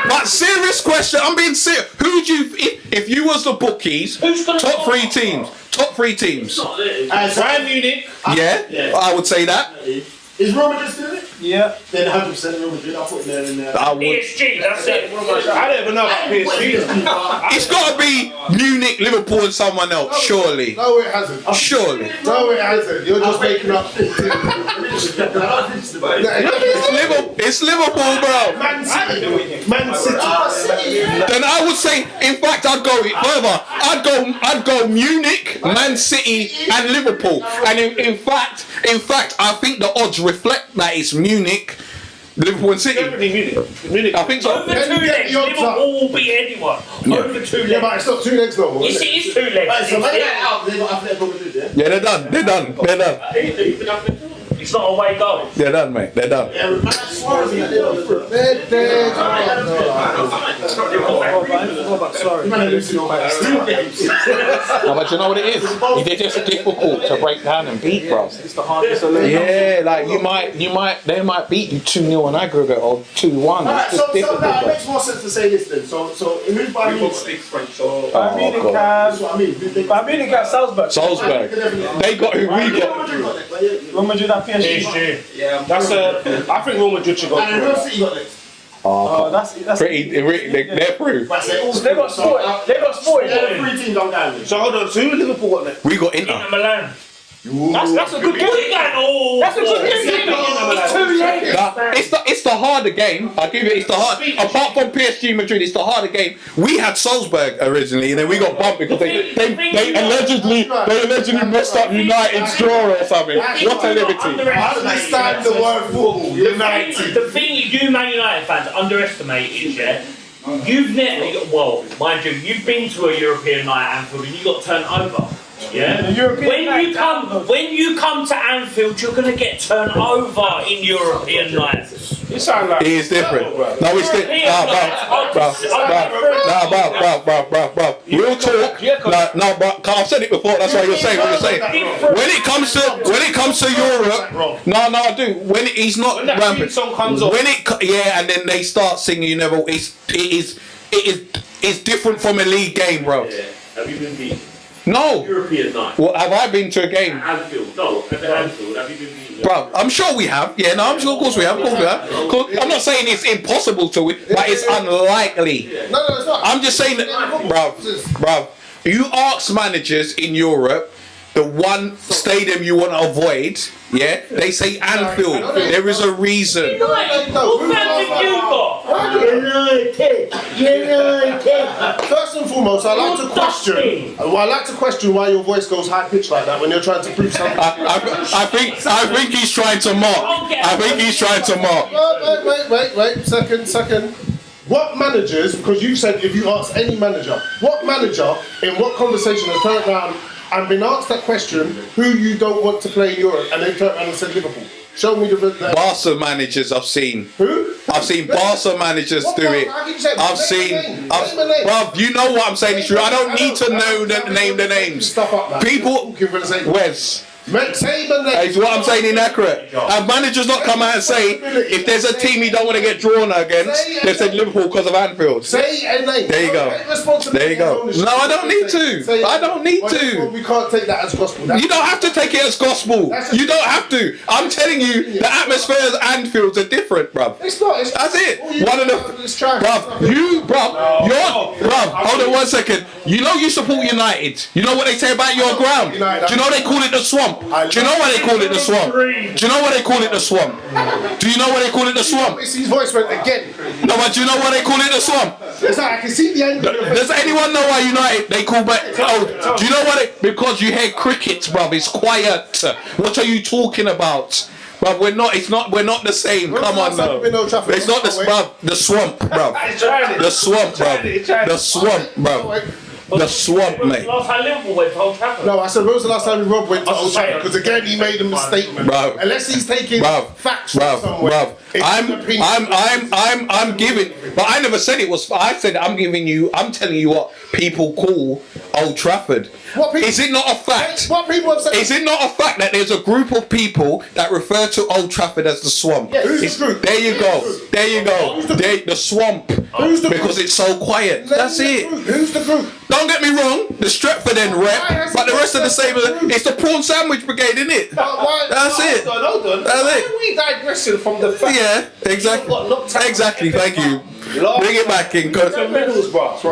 But serious question. I'm being serious. Who would you, if you was the bookies, top 3 teams? Top 3 teams. Bayern Munich. Yeah, I would say that. Is Real Madrid still in it? Yeah. Then 100% Real Madrid. I'll put them in there. I would. PSG, that's it. I don't even know about PSG. It's got to be Munich, Liverpool, and someone else. Surely. No, it hasn't. Surely. No, it hasn't. You're just making up. It's Liverpool, bro. Man City. Then I would say, in fact, I'd go further. I'd go Munich, Man City, and Liverpool. And in fact, I think the odds reflect that it's Munich, Liverpool, and City. Definitely Munich. I think so. Over 2 legs, Liverpool will beat anyone. Over 2 legs. Yeah, but it's not 2 legs no more. Yes, it is 2 legs. So when they're out, they've got Athletic Madrid, yeah? Yeah, they're done. It's not a away goal. They're done, mate. They're done. Yeah, with Suarez, yeah, they're not good. No, but you know what it is? They're just difficult to break down and beat, bro. It's the hardest. Yeah, like they might beat you 2-0 on aggregate or 2-1. Alright, It's just so difficult. now it bro. makes more sense to say this then. So who's Bayern Munich? Bayern Munich That's have. what I mean. Bayern Munich have Salzburg. Salzburg. They got who we got. Real Madrid have PSG. That's I think Real Madrid should go And for Real it. City got next. Oh, that's Pretty, they're through. But they all They got sport. They got sport. all 3 teams don't go with. So hold on, so who Liverpool got next? We got Inter. Inter Milan. That's a good game. That's a good game. It's 2 legs. It's the harder game. I give it. It's the hard. Apart from PSG Madrid, it's the harder game. We had Salzburg originally, and then we got bumped because they allegedly messed up United's draw or something. What a liberty! Understand the word football. United. The thing you Man United fans underestimate is, yeah, you've never, well, mind you, you've been to a European night at Anfield and you got turned over. Yeah. When you come to Anfield, you're gonna get turned over in European nights. You sound like It is different. No, it's different. Bro. Real talk. No, but I've said it before. That's why you're saying what you're saying. When it comes to Europe, no, I do. When he's not when that theme song comes on. and then they start singing, you know, it is different from a league game, bro. Yeah. Have you been beaten? No. European night. Well, have I been to a game? Anfield. No, at Anfield. Have you been beaten? Bro, I'm sure we have. Yeah, no, I'm sure. Of course we have. I'm not saying it's impossible to win, but it's unlikely. No, it's not. I'm just saying that, bro. You ask managers in Europe the one stadium you want to avoid. Yeah, they say Anfield. There is a reason. What fans have you got? First and foremost, I like to question why your voice goes high pitched like that when you're trying to prove something. I think he's trying to mock. I think he's trying to mock. Wait. Second. What managers, because you said if you ask any manager, what manager in what conversation has turned around and been asked that question, who you don't want to play in Europe, and they turned around and said Liverpool? Show me the Barca managers I've seen. Who? I've seen Barca managers do it. I've seen. Bruv, you know what I'm saying is true. I don't need to name the names. Stuff up, man. People. Wes. Say the name. Is what I'm saying inaccurate. And managers not come out and say if there's a team you don't want to get drawn against, they said Liverpool because of Anfield. Say a name. There you go. There you go. No, I don't need to. I don't need to. We can't take that as gospel. You don't have to take it as gospel. You don't have to. I'm telling you, the atmospheres at Anfields are different, bruv. It's not. That's it. One of the. Bruv, hold on 1 second. You know you support United. You know what they say about your ground. Do you know they call it the swamp? Do you know why they call it the swamp? Do you know why they call it the swamp? Do you know why they call it the swamp? His voice went again. No, but do you know why they call it the swamp? It's like I can see the end. Does anyone know why United they call back? Oh, do you know what? Because you hear crickets, bruv. It's quiet. What are you talking about? Bruv, we're not. It's not. We're not the same. Come on, no. It's not the bruv. The swamp, bruv. The swamp, bruv. The swamp, bruv. The swamp, mate. Last time Liverpool went to Old Trafford. No, I said when was the last time Rob went to Old Trafford? Because again, he made a misstatement. Bro. Unless he's taking facts from somewhere. I'm giving, but I never said it was. I said I'm giving you. I'm telling you what people call Old Trafford. Is it not a fact? What people have said? Is it not a fact that there's a group of people that refer to Old Trafford as the swamp? Yes. Who's the group? There you go. There you go. The swamp. Who's the because group? it's so quiet. That's it. Who's the group? Don't get me wrong, the Stretford end rep, but the rest of the same. It's the prawn sandwich brigade, isn't it? That's it. Hold on. That's Why it. are we digressing from the fact? Yeah, exactly. Exactly. Thank you. Bring it back in. That's what we really talk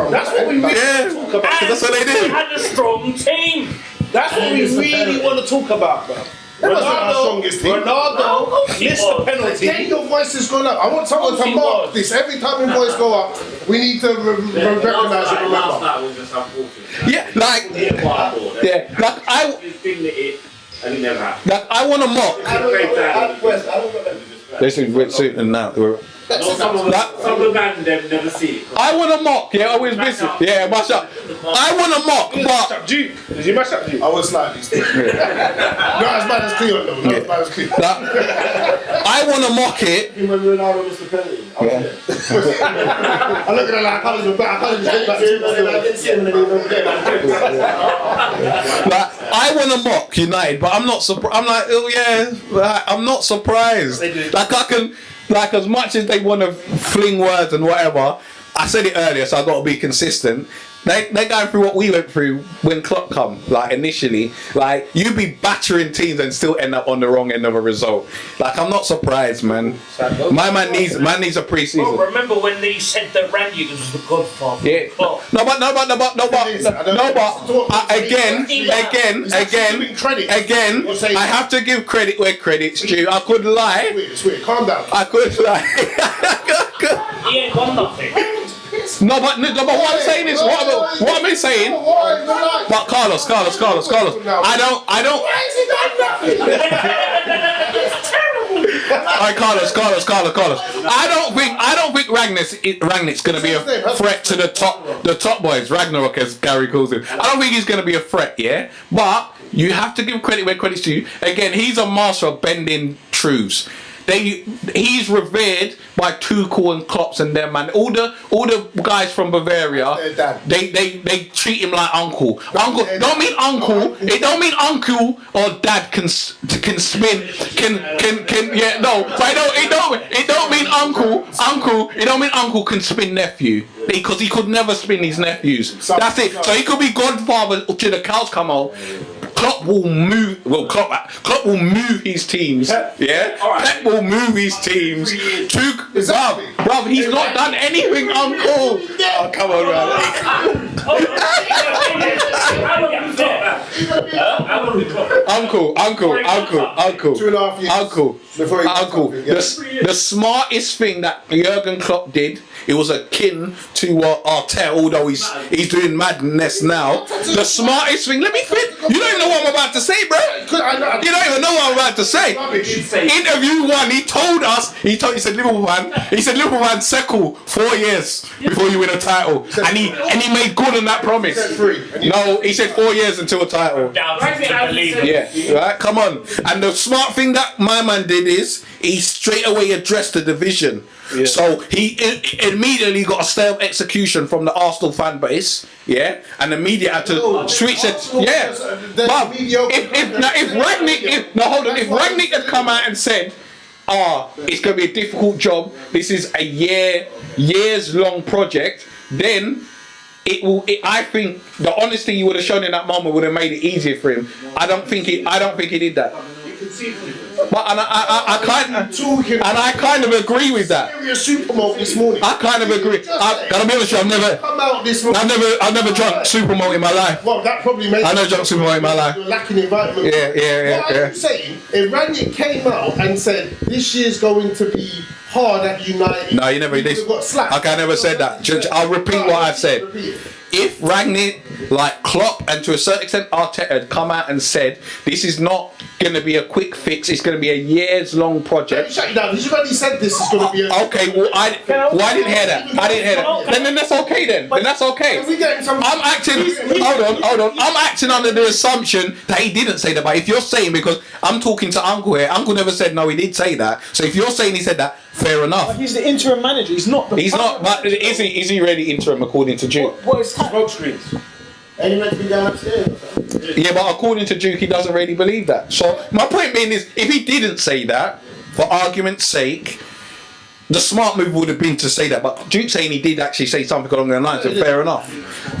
about. That's what they They do. had a strong team. That's what we really want to talk about, bro. Ronaldo missed the penalty. Again, your voice has gone up. I want someone to mark this. Every time your voice go up, we need to recognise it. Remember. Yeah, like I want to mock. This is with suiting now. Some of the man never see it. I want to mock, yeah, always busy. Yeah, mash up. I want to mock, but Duke, did you mash up Duke? I was slightly still. Not as bad as Cleon though. Not as bad as Cleon. I want to mock it. When Ronaldo missed the penalty. I look at it like I can't even back. I didn't see him and then Like, I want to mock United, but I'm not surprised. I'm like, oh yeah, I'm not surprised. Like I can. Like as much as they want to fling words and whatever, I said it earlier, so I got to be consistent. They're going through what we went through when Klopp come. Like initially, like you'd be battering teams and still end up on the wrong end of a result. Like I'm not surprised, man. My man needs a pre-season. Well, remember when they said that Randy was the Godfather? Yeah. No, but again, I have to give credit where credit's due. I could lie. Sweet, calm down. I could lie. He ain't won nothing. No, but what I'm saying is what I'm saying. But Carlos. I don't. Why has he done nothing? It's terrible. Alright, Carlos. I don't think Rangnick's gonna be a threat to the top boys. Ragnarok, as Gary calls him. I don't think he's gonna be a threat. Yeah, but you have to give credit where credit's due. Again, he's a master of bending truths. He's revered by Tuchel and Klopps and them, man. All the guys from Bavaria, they treat him like uncle. Uncle don't mean uncle. It don't mean uncle or dad can spin yeah no. But it don't mean uncle. It don't mean uncle can spin nephew because he could never spin his nephews. That's it. So he could be godfather till the cows come home. Klopp will move. Well, Klopp will move his teams. Yeah, Pep will move his teams. Bruv, he's not done anything, Uncle. Oh, come on, man. Uncle. 2.5 years. Uncle. Before he Uncle. The smartest thing that Jurgen Klopp did, it was akin to what Arteta, although he's doing madness now. The smartest thing, let me fit. You don't even know what I'm about to say, bro. You don't even know what I'm about to say. Interview 1, he said Liverpool man settle 4 years before you win a title. And he made good on that promise. No, he said 4 years until a title. Yeah, right, come on. And the smart thing that my man did is he straight away addressed the division. Yeah. So he immediately got a stay of execution from the Arsenal fan base, yeah, and the media had to switch it. Yeah, but if Rangnick had come out and said, it's going to be a difficult job, this is a years long project, then I think the honesty he would have shown in that moment would have made it easier for him. I don't think he did that. But I kind of agree with that. Supermalt this morning. I kind of agree. Gotta be honest with you, I've never drunk Supermalt in my life. Well, that probably makes. I never drunk Supermalt in my life. You're lacking in vitamin. Yeah. What I'm saying, if Rangnick came out and said this year's going to be hard at United. No, you never did. Okay, I never said that. I'll repeat what I said. If Rangnick, like Klopp, and to a certain extent Arteta had come out and said this is not going to be a quick fix, it's going to be a years-long project. Shut you down. He's already said this is going to be a... Okay, well, I didn't hear that. Then that's okay then. Then that's okay. I'm acting... Hold on. I'm acting under the assumption that he didn't say that. But if you're saying, because I'm talking to Uncle here, Uncle never said no, he did say that. So if you're saying he said that, fair enough. But he's the interim manager. He's not the... He's not, but is he really interim according to Duke? What is that? Smoke screens. And he meant to be down upstairs. Yeah, but according to Duke, he doesn't really believe that. So my point being is, if he didn't say that, for argument's sake, the smart move would have been to say that. But Duke saying he did actually say something along the lines, so fair enough.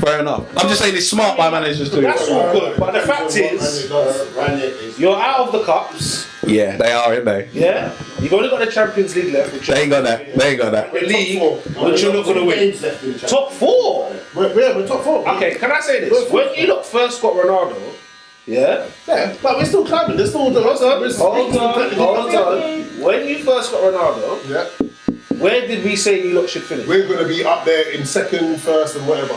I'm just saying it's smart by managers to do. That's all good. But the fact is, you're out of the cups. Yeah, they are, aren't they? Yeah. You've only got the Champions League left. Which They ain't got that. The league, which you're not going to win. Top 4. We're top 4. Okay, can I say this? When you lot first got Ronaldo, yeah, but we're still climbing. There's still hold on. When you first got Ronaldo, yeah, where did we say you lot should finish? we're going to be up there in second, first, and whatever.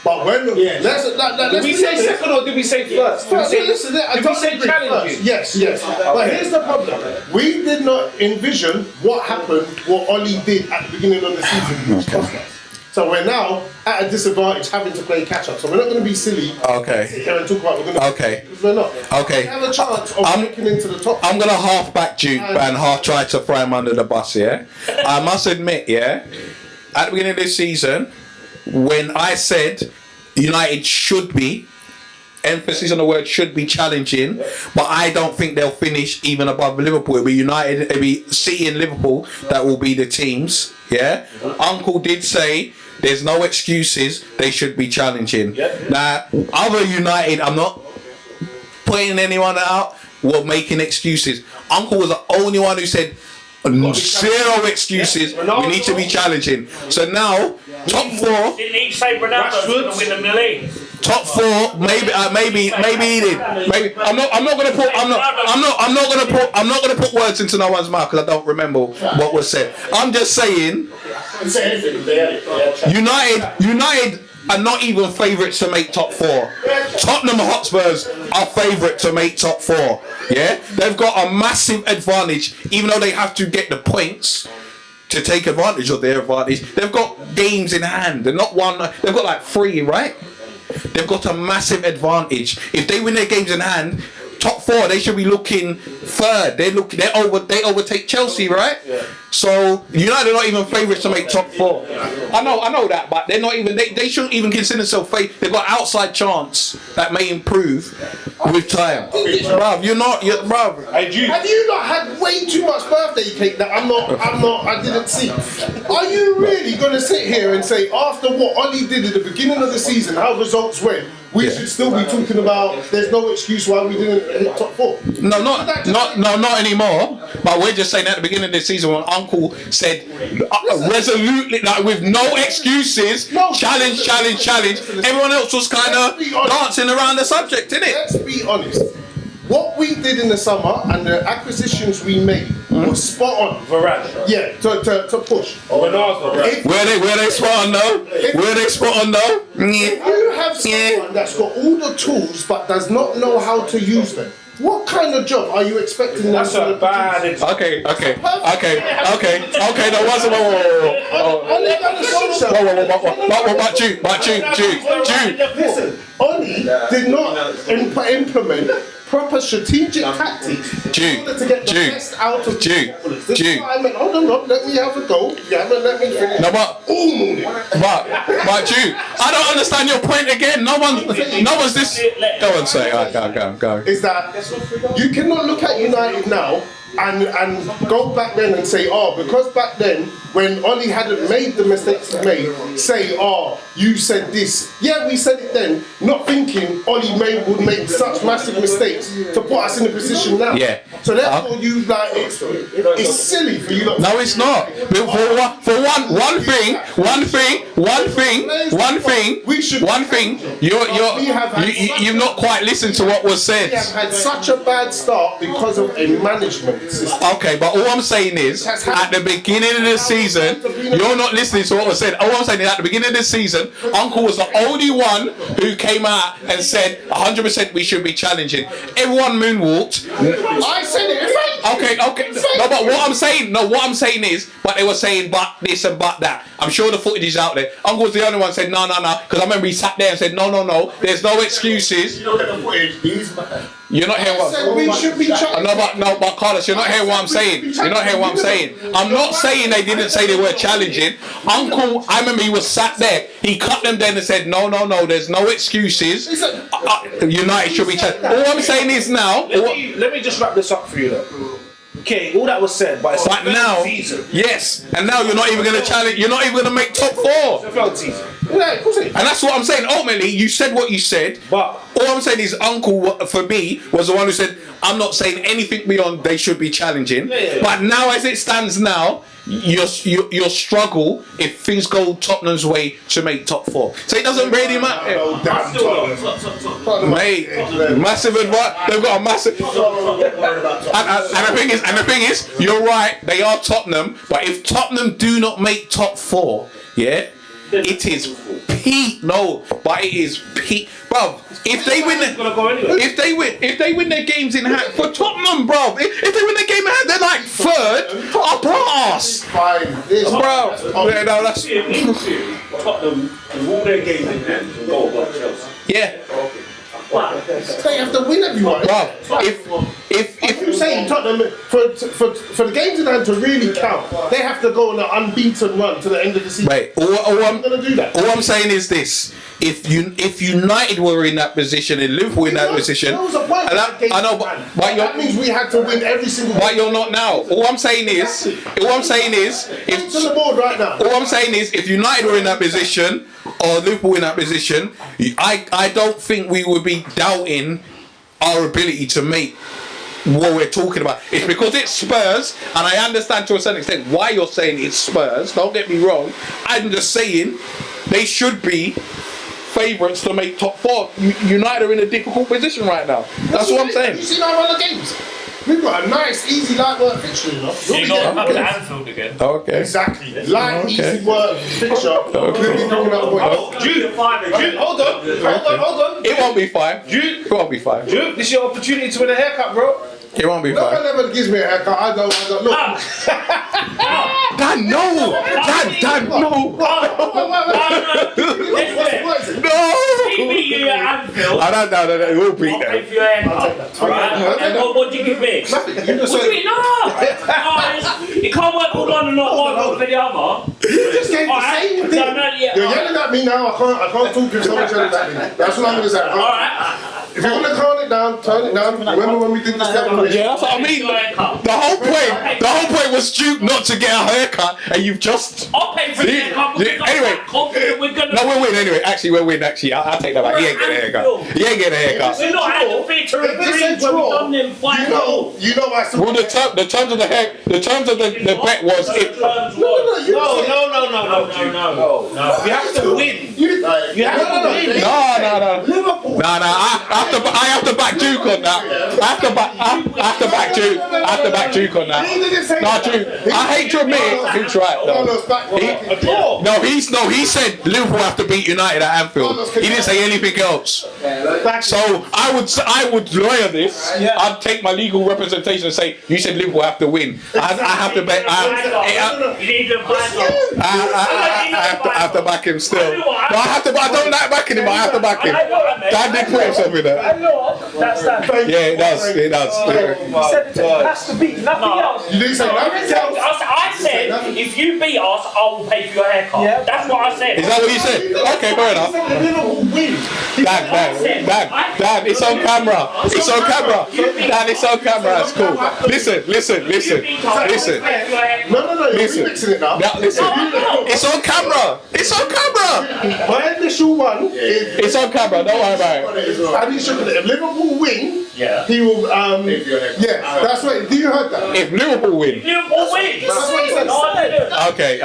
But when Did we say second or did we say first? Did we say challenging? Yes. But here's the problem. We did not envision what happened, what Oli did at the beginning of the season, which cost us. So we're now at a disadvantage having to play catch up. So we're not going to be silly. Okay. Sit here and talk about we're going to. Okay. Because we're not. Okay. We have a chance of breaking into the top. I'm gonna half back Duke and half try to throw him under the bus. Yeah. I must admit, yeah, at the beginning of this season, when I said United should be, emphasis on the word should be, challenging, but I don't think they'll finish even above Liverpool. It'll be United, it'll be City and Liverpool that will be the teams. Yeah. Uncle did say there's no excuses, they should be challenging. Now, other United, I'm not putting anyone out, were making excuses. Uncle was the only one who said zero excuses, we need to be challenging. So now, top 4. Didn't he say Ronaldo's going to win the league? Top 4, maybe he did. Maybe I'm not gonna put words into no one's mouth because I don't remember what was said. I'm just saying, United are not even favourites to make top 4. Tottenham Hotspurs are favourite to make top 4. Yeah, they've got a massive advantage, even though they have to get the points to take advantage of their advantage. They've got games in hand. They're not one. They've got like 3, right? They've got a massive advantage. If they win their games in hand, top 4, they should be looking third. They overtake Chelsea, right? Yeah. So United are not even favourites to make top 4. I know that, but they're not even. They shouldn't even consider themselves favourites. They've got outside chance that may improve with time. Bruv, bruv. Have you not had way too much birthday cake that I didn't see? Are you really going to sit here and say after what Oli did at the beginning of the season, how results went, we should still be talking about there's no excuse why we didn't hit top 4? No, not anymore. But we're just saying at the beginning of the season when Uncle said, resolutely, like with no excuses, challenge. Everyone else was kind of dancing around the subject, innit? Let's be honest. What we did in the summer and the acquisitions we made was spot on. Varane. Yeah, to push. If Were they spot on though? Were they spot on though? you have someone that's got all the tools but does not know how to use them, what kind of job are you expecting them That's to a bad. Okay. No, what's Jude. Listen, Oli did not implement proper strategic tactics in order to get the best out of the footballers. This is why I meant, hold on, let me have a go. You haven't let me finish. No, but Jude, I don't understand your point again. No one's this. Go on, say. Go. Is that you cannot look at United now and go back then and say, because back then when Oli hadn't made the mistakes he made, say, you said this. Yeah, we said it then, not thinking Oli would make such massive mistakes to put us in a position now. Yeah. So therefore, you like it's silly for you. No, it's not. For one thing. You've not quite listened to what was said. We have had such a bad start because of a management system. Okay, but all I'm saying is, at the beginning of the season, you're not listening to what was said. All I'm saying is, at the beginning of the season, Uncle was the only one who came out and said 100% we should be challenging. Everyone moonwalked. I said it. Okay. No, but what I'm saying is, but they were saying but this and but that. I'm sure the footage is out there. Uncle was the only one who said no, because I remember he sat there and said no. There's no excuses. You look at the footage, he's mad. You're not hearing what we should be challenging. No, but Carlos, you're not hearing what I'm saying. You're not hearing what I'm saying. I'm not saying they didn't say they were challenging. Uncle, I remember he was sat there. He cut them down and said, no. There's no excuses. United should be challenging. All I'm saying is now. Let me just wrap this up for you, though. Okay, all that was said, but it's but now, season. yes, and now you're not even going to challenge. You're not even going to make top 4. It's a failed season. Yeah, of course it is. And that's what I'm saying. Ultimately, you said what you said, but all I'm saying is Uncle, for me, was the one who said, I'm not saying anything beyond they should be challenging. Yeah. But now, as it stands now, you'll struggle if things go Tottenham's way to make top 4. So it doesn't really matter. Mate, massive advice. They've got a massive. And the thing is, you're right. They are Tottenham, but if Tottenham do not make top 4, yeah. It is peak. No, but it is peak, bro. If they win, if they win their games in hand for Tottenham, bro. If they win their game in hand, they're like 3rd. Up arse, bro. Yeah, no, that's Tottenham and all their games in hand and go above Chelsea. yeah. They have to win everyone. Bro, if you saying Tottenham for the games in hand to really count, they have to go on an unbeaten run to the end of the season. Wait, all I'm saying is this: if United were in that position and Liverpool in that position, I know, but that means we had to win every single. But you're not now. All I'm saying is, if to the board right now. All I'm saying is, if United were in that position or Liverpool in that position, I don't think we would be doubting our ability to make what we're talking about. It's because it's Spurs, and I understand to a certain extent why you're saying it's Spurs. Don't get me wrong. I'm just saying they should be favourites to make top 4. United are in a difficult position right now. That's what I'm saying. You seen our other games? We've got a nice, easy, light work fixture, you know. You're not coming to Anfield again. Okay. Exactly. Light, easy work fixture. We'll be picking up points. Jude, hold on. It won't be 5. Jude, it won't be 5. Jude, this is your opportunity to win a haircut, bro. It won't be No 5. one ever gives me a haircut. I don't. Look. Dad, no! Dad, no! What is it? No! He beat you at Anfield. No, we'll beat I'll pay them. for your haircut. Alright? And what do you give me? Nothing. You just What do said. you mean? No! It can't work for one and not work for the other. You just gave the same thing. You're yelling at me now. I can't talk if someone's yelling at me. That's what I'm going to say. Alright. If you want to turn it down. Remember when we did this? Yeah, that's what I mean. The whole point just Duke not to get a haircut, and you've just. I'll pay for the haircut because Anyway, I'm confident we're gonna. no, we'll win anyway. Actually, we'll win. Actually, I'll take that back. He ain't getting a haircut. He ain't getting a haircut. We're not at the theatre of dreams where we've done them five goals. You know I still. Well, the terms of the bet was if. No. You have to win. You have to win. No. Liverpool. No. I have to back Duke on that. I have to back Duke. I have to back Duke on that. No, Duke. I hate to admit it. Duke's right though. He said Liverpool have to beat United at Anfield. He didn't say anything else. So I would lawyer this. I'd take my legal representation and say you said Liverpool have to win. I have to bet. I have to back him still. No, I don't like backing him. But I have to back him. Dan did put himself in there. That's that. Yeah, it does. It does. You said it has to beat nothing else. You didn't say nothing else. I said, if you beat us, I will pay for your haircut. Yeah. That's what I said. Is that what you said? Okay, fair enough. Dan, it's on camera. It's on camera. Dan, it's on camera. That's cool. Listen. No, Listen. you're remixing it now. Now, listen. It's on camera. It's on camera. My initial one is. It's on camera. Don't worry about it. And he should. If Liverpool win, Yeah. he will. Yeah, that's right. Do you heard that? If Liverpool win. Liverpool wins. That's what he said. No, I didn't. Okay.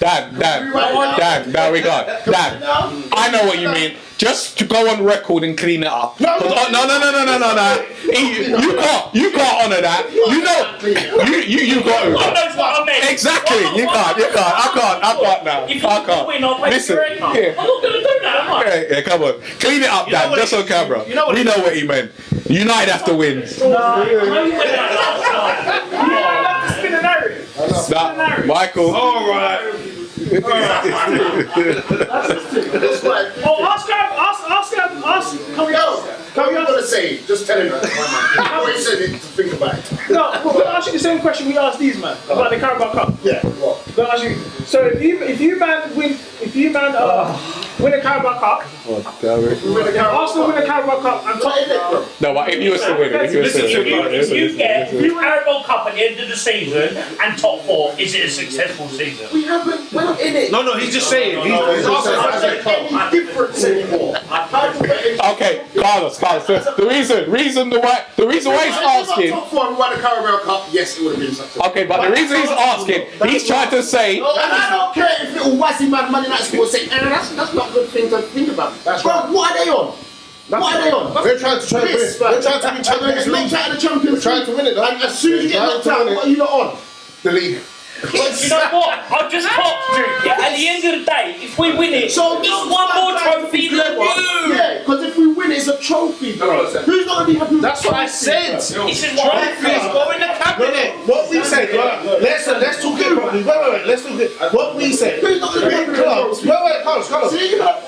Dan, we got. Dan, I know what you mean. Just to go on record and clean it up. No. You can't honour that. You know, you got to. God knows what I meant. Exactly. You can't. I can't now. If you win, I'll pay for your haircut. Here. I'm not going to do that, am I? Yeah, come on. Clean it up, Dan. Just on camera. We know what he meant. United have to win. No, you went that last time. You don't have to spin a narrative. Michael. All right. Ask. Come on, you're gonna say. Just tell him. How he said it to think about it. No, we'll ask you the same question we asked these man about the Carabao Cup. Yeah. What? We'll ask you. So if you man win the Carabao Cup, Arsenal win the Carabao Cup and top four. No, but if you were still winning, If you get Carabao Cup at the end of the season and top four, is it a successful season? We're not in it. No, he's just saying. He's There's any difference anymore. Okay, Carlos. The reason why he's asking. Top four and won the Carabao Cup, yes, it would have been successful. Okay, but the reason he's asking, he's trying to say. And I don't care if little Wazzy Man United school say, that's not a good thing to think about. That's Bro, right. what are they on? What are they on? We're trying to win it. We're trying to win Champions League. Knocked out of the Champions We're trying to win it, though. And as soon as you get knocked out, what are you not on? The league. But you know what? I've just clocked you. Yeah, at the end of the day, if we win it, So it's one more trophy than you. Yeah, because if we win it, it's a trophy, bro. Who's not going to be happy with That's what I said. It's a Trophies trophy. go in the cabinet. What we said, let's talk it properly. Wait, let's talk it. What we said, Who's not going to be big happy clubs. Wait,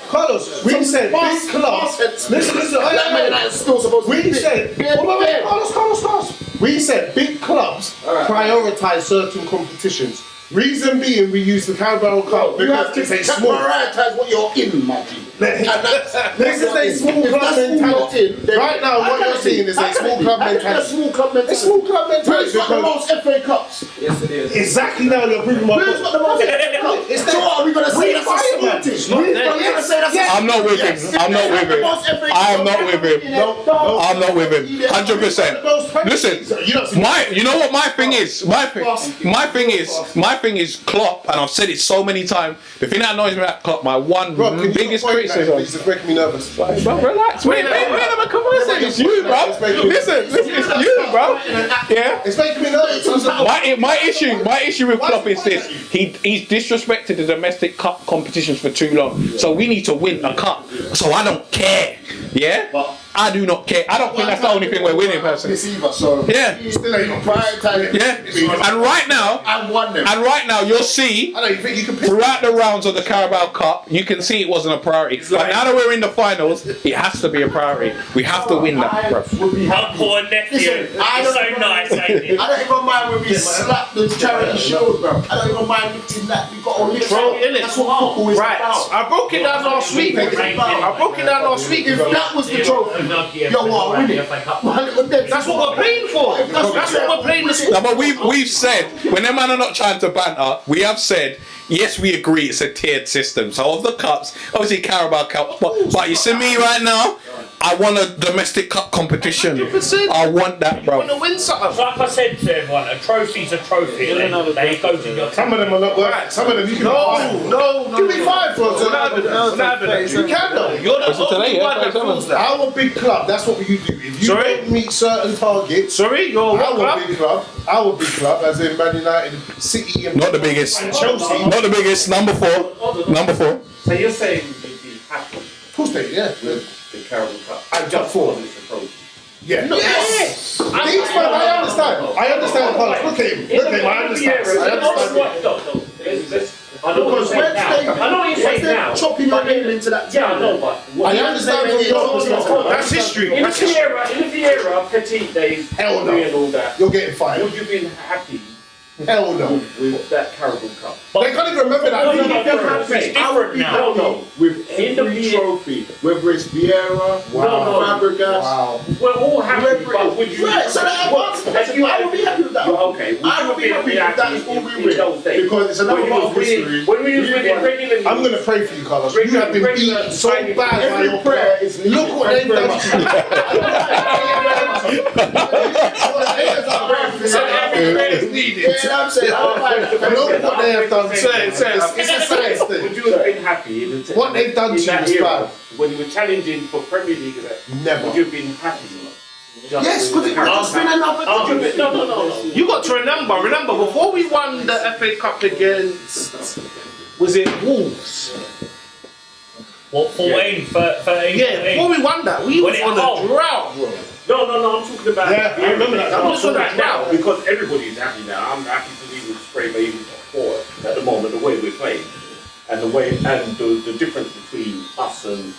Carlos. We said big clubs. Listen. That man is still supposed to be We said, Carlos. We said big clubs prioritize certain competitions. Reason being, we use the Carabao Cup You have because to it's a small. prioritize what you're in, my G. This is a small club mentality. Right now, what you're seeing is a small club mentality. A small club mentality. It's small club mentality. Who's got the most FA Cups? Yes, it is. Exactly now you're proving my Who's got the most FA Cups? So what are we going to say? That's a smartish. We're going to say that's a I'm not with him. I'm not with him. I am not with him. I'm not with him. 100%. Listen, you know what my thing is? My thing is Klopp, and I've said it so many times. The thing that annoys me about Klopp, my one biggest criticism. It's just making me nervous. Bro, relax. Wait, have a conversation. It's you, bro. Listen, it's you, bro. Yeah. It's making me nervous. My issue with Klopp is this: he's disrespected the domestic cup competitions for too long. So we need to win a cup. So I don't care. Yeah. I do not care. I don't think that's the only thing we're winning, personally. So Yeah. still ain't prioritizing. Yeah. And right now, you'll see. I don't think you can pick. Throughout the rounds of the Carabao Cup, you can see it wasn't a priority. But now that we're in the finals, it has to be a priority. We have to win that, bro. Uncle and nephew. It's so nice. saying it. I don't even mind when we slap the charity shield, bro. I don't even mind lifting that. We got to lift Bro, it. innit? That's what football is Right, about. I broke it down last week. If that was the trophy, Yo, what, win it? that's what we're playing for. That's what we're playing this for. No, but we've said, when them man are not trying to banter, we have said, yes, we agree it's a tiered system. So of the cups, obviously Carabao Cup, but you see me right now, I want a domestic cup competition. 100%. I want that, I bro. want to win something. Like I said to everyone, a trophy's a trophy. They go to your Some of them are not right. Some of them you can No. Give me 5 for We're not having that. You can though. You're the it today, only yeah? one that feels that. Our big club, that's what you do. If you Sorry? don't meet certain targets, Sorry, you're what club? our big club, as in Man United, City, and Not the biggest. and Chelsea. Not the biggest. Number 4. Number 4. So you're saying you'd be happy Of course they, yeah. with the Carabao Cup? And just 4. It's a trophy. Yeah. Yes. These man, I understand, Carlos. Look at him. I understand. I know what you're saying now. I know what you're saying now. Chopping your nail into that. Yeah, I know, but I understand what you're That's history. in the That's history. Vieira, Petit days, Hell no. and all that, You're getting fired. would you be happy Hell no. with that Carabao Cup? They can't even remember that. It's different now. No, with every trophy, whether it's Vieira, Fabregas, Wow. we're all happy, but would you... Right, so that I would be happy with that. Okay, I would be happy if that is all we win. Because it's another part of history. When we was winning regularly... I'm going to pray for you, Carlos. You have been beaten so bad by your prayer. Look what they've done to you. Every prayer is needed. You know what I'm saying? Look what they have done to you. It's a science Would thing. you have been happy in the What they've done to in you that is era, bad. when you were challenging for Premier League? Never. Would you have been happy? Yes, because it's been another. No. You got to remember, before we won the FA Cup against, was it Wolves? What, 14, 13? Yeah, before we won that, we When was it on home. a drought, bro. No, I'm talking about. Yeah, I remember that. I'm I'm talking about now. because everybody's happy now. I'm happy to leave with spray baby forward at the moment, the way we're playing, and the difference between us and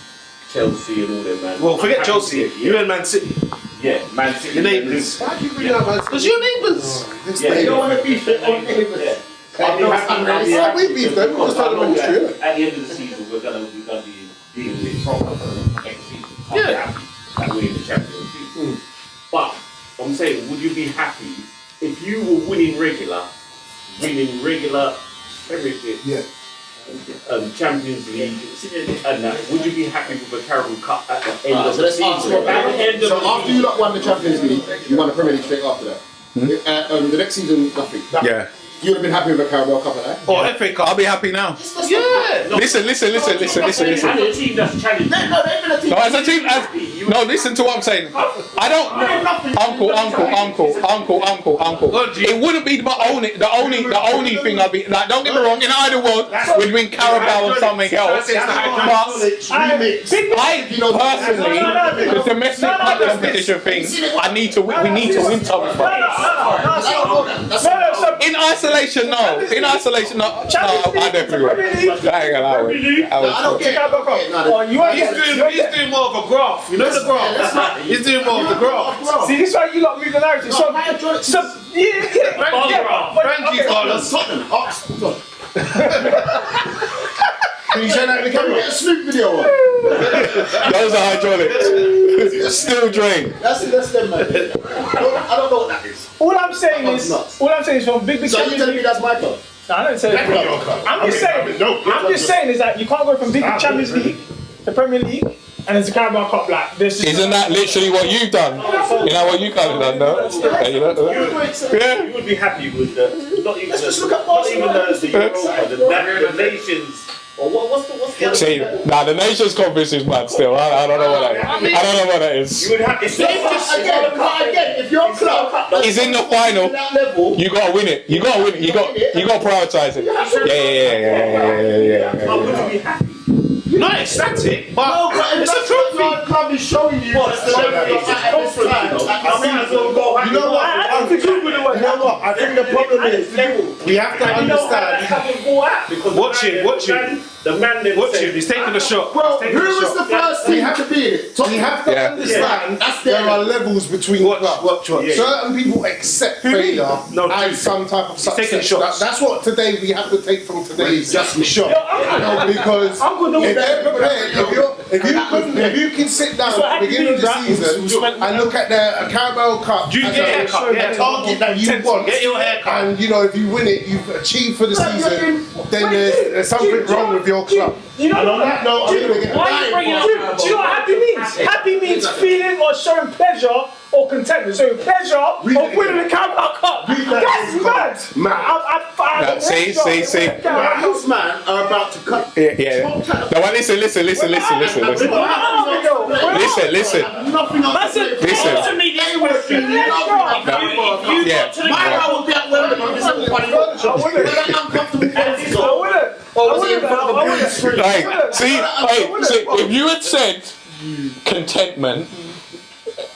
Chelsea and all them, man. Well, forget I'm happy Chelsea. to- You and Man City. Yeah, Man City. Your neighbours. Why do you bring up Man City? Because your neighbours. Yeah, You don't want to beef it on neighbours. Yeah. I'll be happy. Yeah, we beat them. We just I told them know in that history. at the end of the season, we're gonna be dealing with problems next season. I'm Yeah. happy that we're in the Champions League. But I'm saying, would you be happy if you were winning regular Premiership, Yeah. Champions League, and that? Would you be happy with a Carabao Cup at the end of So the let's ask season? what At the end of So the after you lot won the Champions League, you won the Premier League straight after that. The next season, nothing. Yeah. You would have been happy with a Carabao Cup at that. Or FA Cup. I'll be happy now. Yeah. Listen. As a team that's challenging. No, they've been a team. No, as a team, no, listen to what I'm saying. I don't, uncle. It wouldn't be the only thing I'd be like. Don't get me wrong. In either world, we'd win Carabao or something else. But I personally, the domestic competition thing, we need to win something. In isolation, no. I definitely would. I ain't gonna lie. He's doing more of a graph. You know the graph? He's doing more of the graph. See, this is why you lot move the narrative. Thank you, Carlos. Can you say that in the Can we camera? get a Snoop video on? Those are hydraulics. Still drain. That's them, man. I don't know what that is. All I'm saying is from big So you Champions telling me League. that's my club? No, I don't say that. I'm just saying is that you can't go from big Champions League to Premier League and it's a Carabao Cup. Like this. Isn't that literally what you've done? You know what you kind of done, though? Yeah. You would be happy with not even Let's just look at Barcelona. the Europa, the nations. Or what's the other? See, the Nations Conference is mad still. I don't know what that is. I don't know what that is. You would have Again, if your club He's in the final. that level, You gotta win it. You gotta win it. You gotta prioritize it. Yeah. Would you be happy? Not ecstatic, but it's a trophy. your club is showing you what's the level It's at this time. I might as well go happy. You know what? I think the problem is we have to understand. Watch it. the man then Watch said, him, he's taking a shot. Well, He's who taking a was shot. the first team to be in it? You have to understand there are levels between clubs. Certain people accept failure and some type of success. taking shots. That's what today we have to take from today's shot. Because I'm good. if they're prepared, if you can sit down at the beginning of the season and look at the Carabao Cup You as get a a haircut, yeah. target that you want, Get your haircut. and you know if you win it, you've achieved for the season, then there's something wrong with your club. You know And on that note, I'm going to get Why are you bringing up? Do you know what happy means? Happy means feeling or showing pleasure or contentment. So pleasure of winning the Carabao Cup. That's mad. See. These man are about to cut. Yeah. No, well, listen. Listen. Listen. Answer me this question. If you got to the I would be at Wembley. This is funny. Where that uncomfortable poses are. Or was he in front of the blue screen? See, if you had said contentment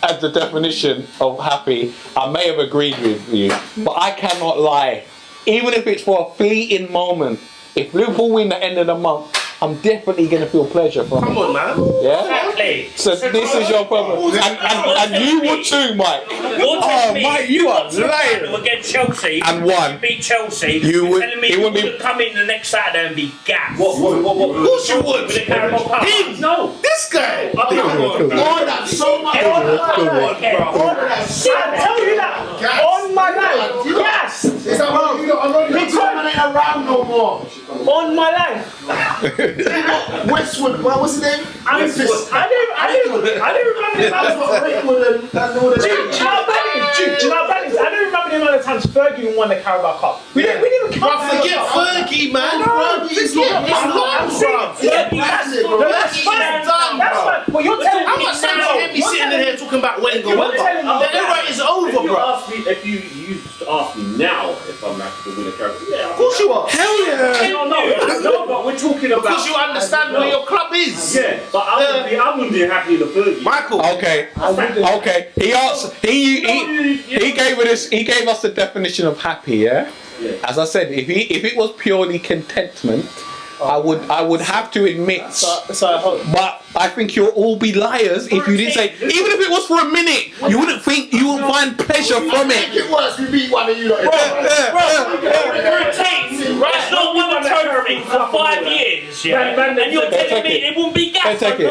as the definition of happy, I may have agreed with you, but I cannot lie. Even if it's for a fleeting moment, if Liverpool win the end of the month, I'm definitely going to feel pleasure from it. Come on, man. Yeah? Exactly. So this is your problem. And you would too, Mike. You're Oh, Mike, you are lying. against Chelsea. And won. You beat Chelsea. You You're would- telling me it you would be- wouldn't come in the next Saturday and be gassed. Of course you would. With the Carabao Cup. Him. No. This guy. Oh, that's so much. I tell you that on my life. Yes. Is that what you I'm not around no more. On my life. Westwood, what was his name? I didn't remember the times. Do you know Bannings? I don't remember the amount of times Fergie won the Carabao Cup. We didn't even count. Forget Fergie, man. It's long, bro. That's fine. That's fine. But you're telling me I'm not saying to him, he's sitting in here talking about Wenger. The era is over, bro. If you used to ask me now if I'm happy to win a character, yeah, Of course you are. Hell yeah. no, but we're talking about Because you understand where your club is. Yeah, but I wouldn't be happy in the 30s. Michael. Okay. He asked. He gave us the definition of happy. Yeah. As I said, if it was purely contentment, I would have to admit. But I think you'll all be liars if you didn't say. Even if it was for a minute, you wouldn't find pleasure from it. Make it worse, we beat one of you lot. It's not won a trophy for 5 years, yeah? And you're telling me it won't be gassed. They take it.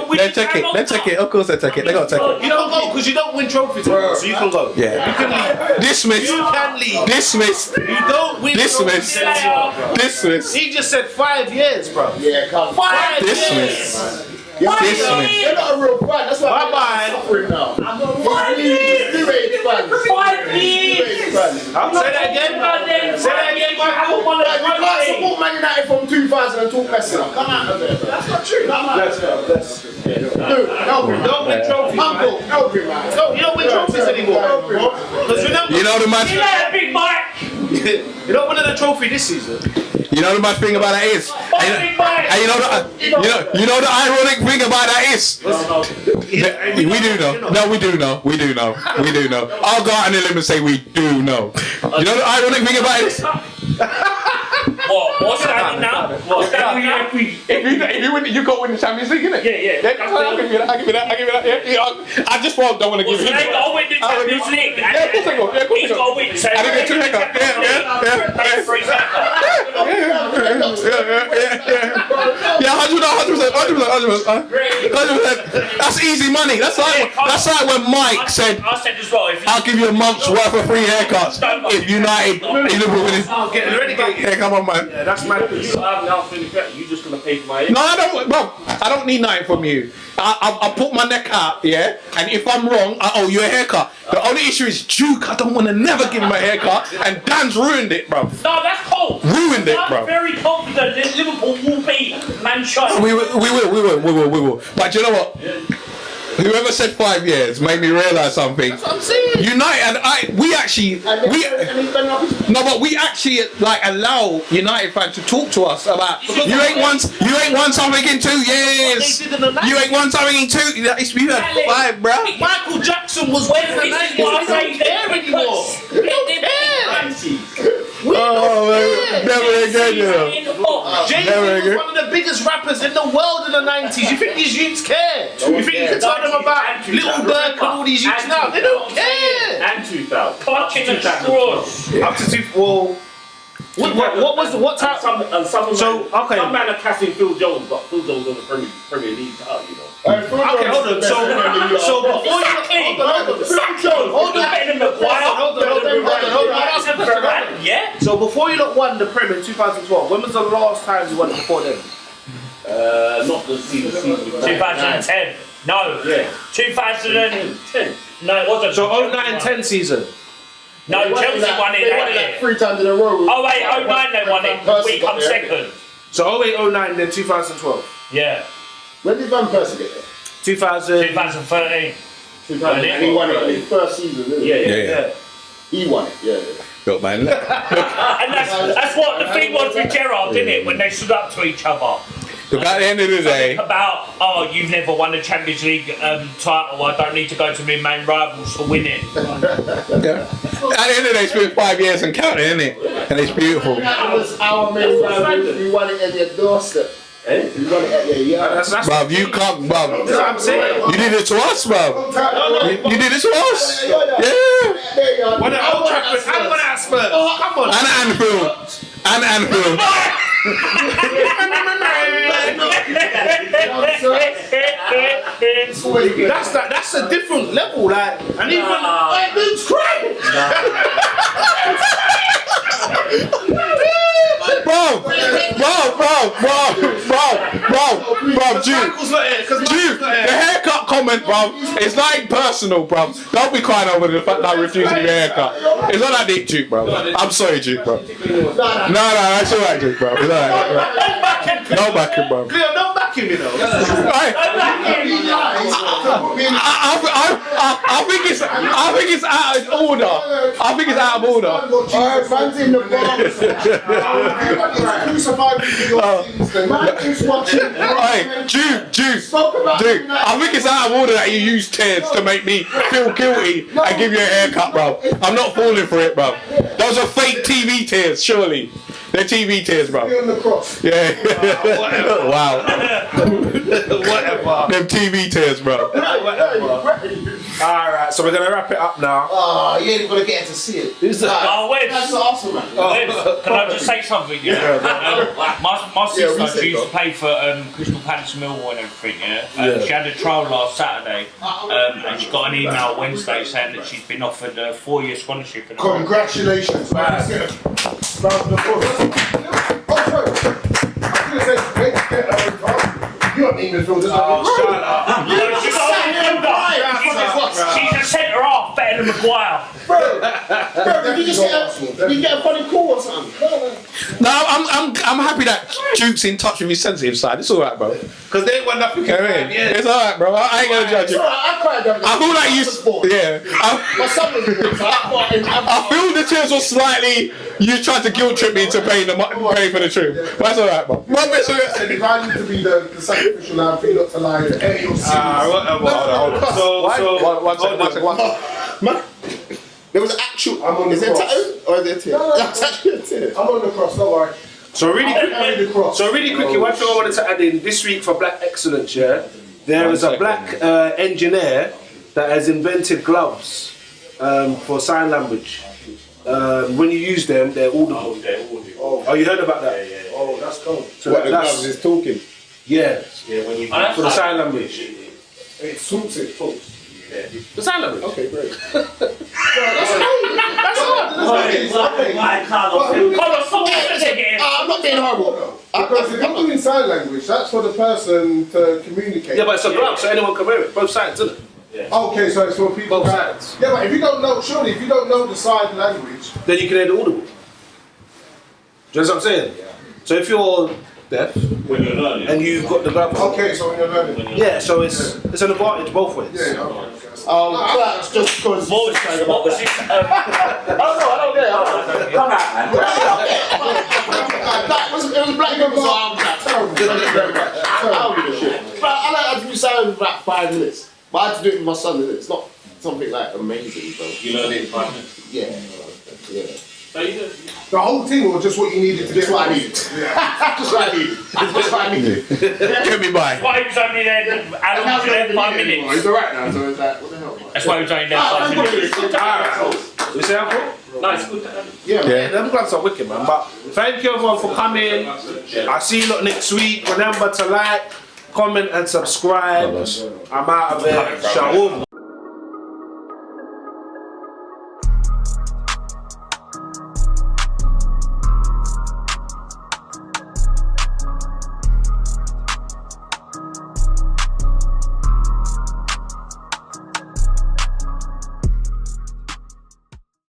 Of course they take it. They gotta take it. You don't go because you don't win trophies anymore, so you can go. Yeah. You can leave. Dismissed. You can leave. Dismissed. You don't win Dismissed. trophies anymore. Dismissed. He just said 5 years, bro. Yeah, come on. 5 Dismissed. years. Dismissed. You're not a real fan, that's why Bye-bye. I'm suffering now. 5 years! 5 years! I'll say that again. Say that again, Michael. You can't support Man United from 2000 and talk Messi. Come out of there. That's not true. Come out. Don't win trophies, Uncle, man. help him, man. No, you don't win trophies anymore. Because remember, You know the mad. You like a big Mike! you don't win a trophy this season. You know the mad thing about that is. And you know the ironic thing about that is. We do know. No, we do know. We do know. We do know. I'll go out on a limb and say we do know. You know the ironic thing about it is. What? What's happening now? What's happening now? If you win, you got to win the Champions League, innit? Yeah. I'll give you that. Yeah. I just don't want to give you They got to win the Champions League. Yeah, of course I go. He's got to win. So I didn't get too hiccup. Yeah, 100%. That's easy money. That's like when Mike said, I said as well, I'll give you a month's worth of free haircuts if United Liverpool win it. Get relegate. Yeah, come on, man. Yeah, that's mad. You just gonna pay for my No, I don't, bro. I don't need nothing from you. I put my neck out, yeah. And if I'm wrong, I owe you a haircut. The only issue is Duke. I don't want to never give him a haircut, and Dan's ruined it, bro. No, that's cold. Ruined it, bro. I'm very confident that Liverpool will beat Manchester. We will. But you know what? Whoever said 5 years made me realise something. That's what I'm saying. United, we actually like allow United fans to talk to us about you ain't won something in 2 years. You ain't won something in 2. You had 5, bro. Michael Jackson was winning the 90s. We don't care anymore. We don't care. Oh man, never again, you know. Jay-Z was one of the biggest rappers in the world in the 90s. You think these youths care? You think you can tell them about Little Burke and all these youths now? They don't care. And 2000. Clutching the straws. Up to what was what type? Some man are casting Phil Jones, but Phil Jones on the Premier League title, you know. Okay, hold on. So before you So before you lot won the Prem in 2012, when was the last time you won it before then? Not the season. 2010. No. Yeah. 2010. No, it wasn't. So 09-10 season. No, Chelsea won it They that won it year. like 3 times in a row. Oh wait, 09 they won it. We come second. So 08-09 then 2012. Yeah. When did Van Persie get there? 2013. 2000. And he won it in his first season, didn't he? Yeah. He won it, yeah. Look, man. And that's what the thing was with Gerrard, didn't it? When they stood up to each other. Look, at the end of the day, About, oh, you've never won the Champions League title, I don't need to go to my main rivals for winning. at the end of the day, it's been 5 years and counting, isn't it? And it's beautiful. That was our main rival. We won it at their doorstep. We won it at their yard. Bruv, you can't, bruv. That's what I'm saying. You did it to us, bruv. You did it to us. Yeah. When at Old Trafford and when at Spurs. Come on. And Anfield. And Anfield. That's a different level, like, and even like Luke's crying. Bro, Dude, the haircut comment, bro, it's like personal, bro. Don't be crying over the fact that I refuse to give you a haircut. It's not that deep, Duke, bro. I'm sorry, Duke, bro. No, that's alright, Duke, bro. It's alright. No backing, bro. Cleo, no backing, you know. I think it's out of order. I think it's out of order. Alright, man's in the box. Crucified with your things, then. Man, just watching. Hey, Duke, I think it's out of order that you use tears to make me feel guilty and give you a haircut, bro. I'm not falling for it, bro. Those are fake TV tears, surely. They're TV tears, bro. On the cross. Yeah. Wow. Whatever. Them TV tears, bro. Alright, so we're gonna wrap it up now. Oh, you ain't gonna get to see it. Oh, wait. That's awesome, man. Can I just say something? Yeah. My sister used to play for Crystal Palace, Millwall, and everything. Yeah. She had a trial last Saturday, and she got an email Wednesday saying that she's been offered a 4-year scholarship. Congratulations, man. Let's get a round of applause. Oh, sorry. I was going to say, you don't need to feel this. Shut up. She's a centre half better than Maguire. Bro, did you just get a funny call or something? No, I'm happy that Duke's in touch with his sensitive side. It's alright, bro. Because they ain't won nothing in 5 years. It's alright, bro. I ain't gonna judge you. I cried over I feel like you. Yeah. my son was born, so I feel the tears were slightly. You tried to guilt trip me into paying for the trip. But that's alright, bro. If I need to be the sacrificial lamb for you not to lie to any of Man, there was actual. I'm on the is it a cross. tattoo or is it a tear? No. That's actually a tear. I'm on the cross, don't worry. So really the cross. quickly, one thing I wanted to add in this week for Black Excellence, yeah, there is a black engineer that has invented gloves for sign language. When you use them, they're audible. Oh, you heard about that? Yeah. Oh, that's cool. So that's is talking. yeah, when you for the sign language. It suits it, folks. The sign language. Okay, great. I'm not being horrible. Because if you're doing sign language, that's for the person to communicate. Yeah, but it's a glove, so anyone can wear it. Both sides, isn't it? Okay, so it's for people. Both sides. Yeah, but if you don't know, surely if you don't know the sign language, Then you can hear the audible. Do you know what I'm saying? So if you're deaf when you're learning. and you've got the glove, okay, so when you're learning. yeah, so it's an advantage both ways. Yeah, okay. That's just because. What was this? I don't get it. Come out, man. It was black people, so I'm like, terrible. Thank you very much. I don't give a shit. But I like to do sound for about 5 minutes. But I had to do it with my son, and it's not something like amazing, bro. You learn it in 5 minutes. Yeah. So you do. The whole thing, or just what you needed to get? Just what I needed. Just what I needed. Just what I needed. Get me by. Why he was only there? How long was he there? 5 minutes. He's alright now, so it's like, what the hell? That's why he was only there 5 minutes. We say Uncle? No, it's good. Yeah, man. Them gloves are wicked, man. But thank you everyone for coming. I'll see you lot next week. Remember to like, comment, and subscribe. I'm out of here. Shalom.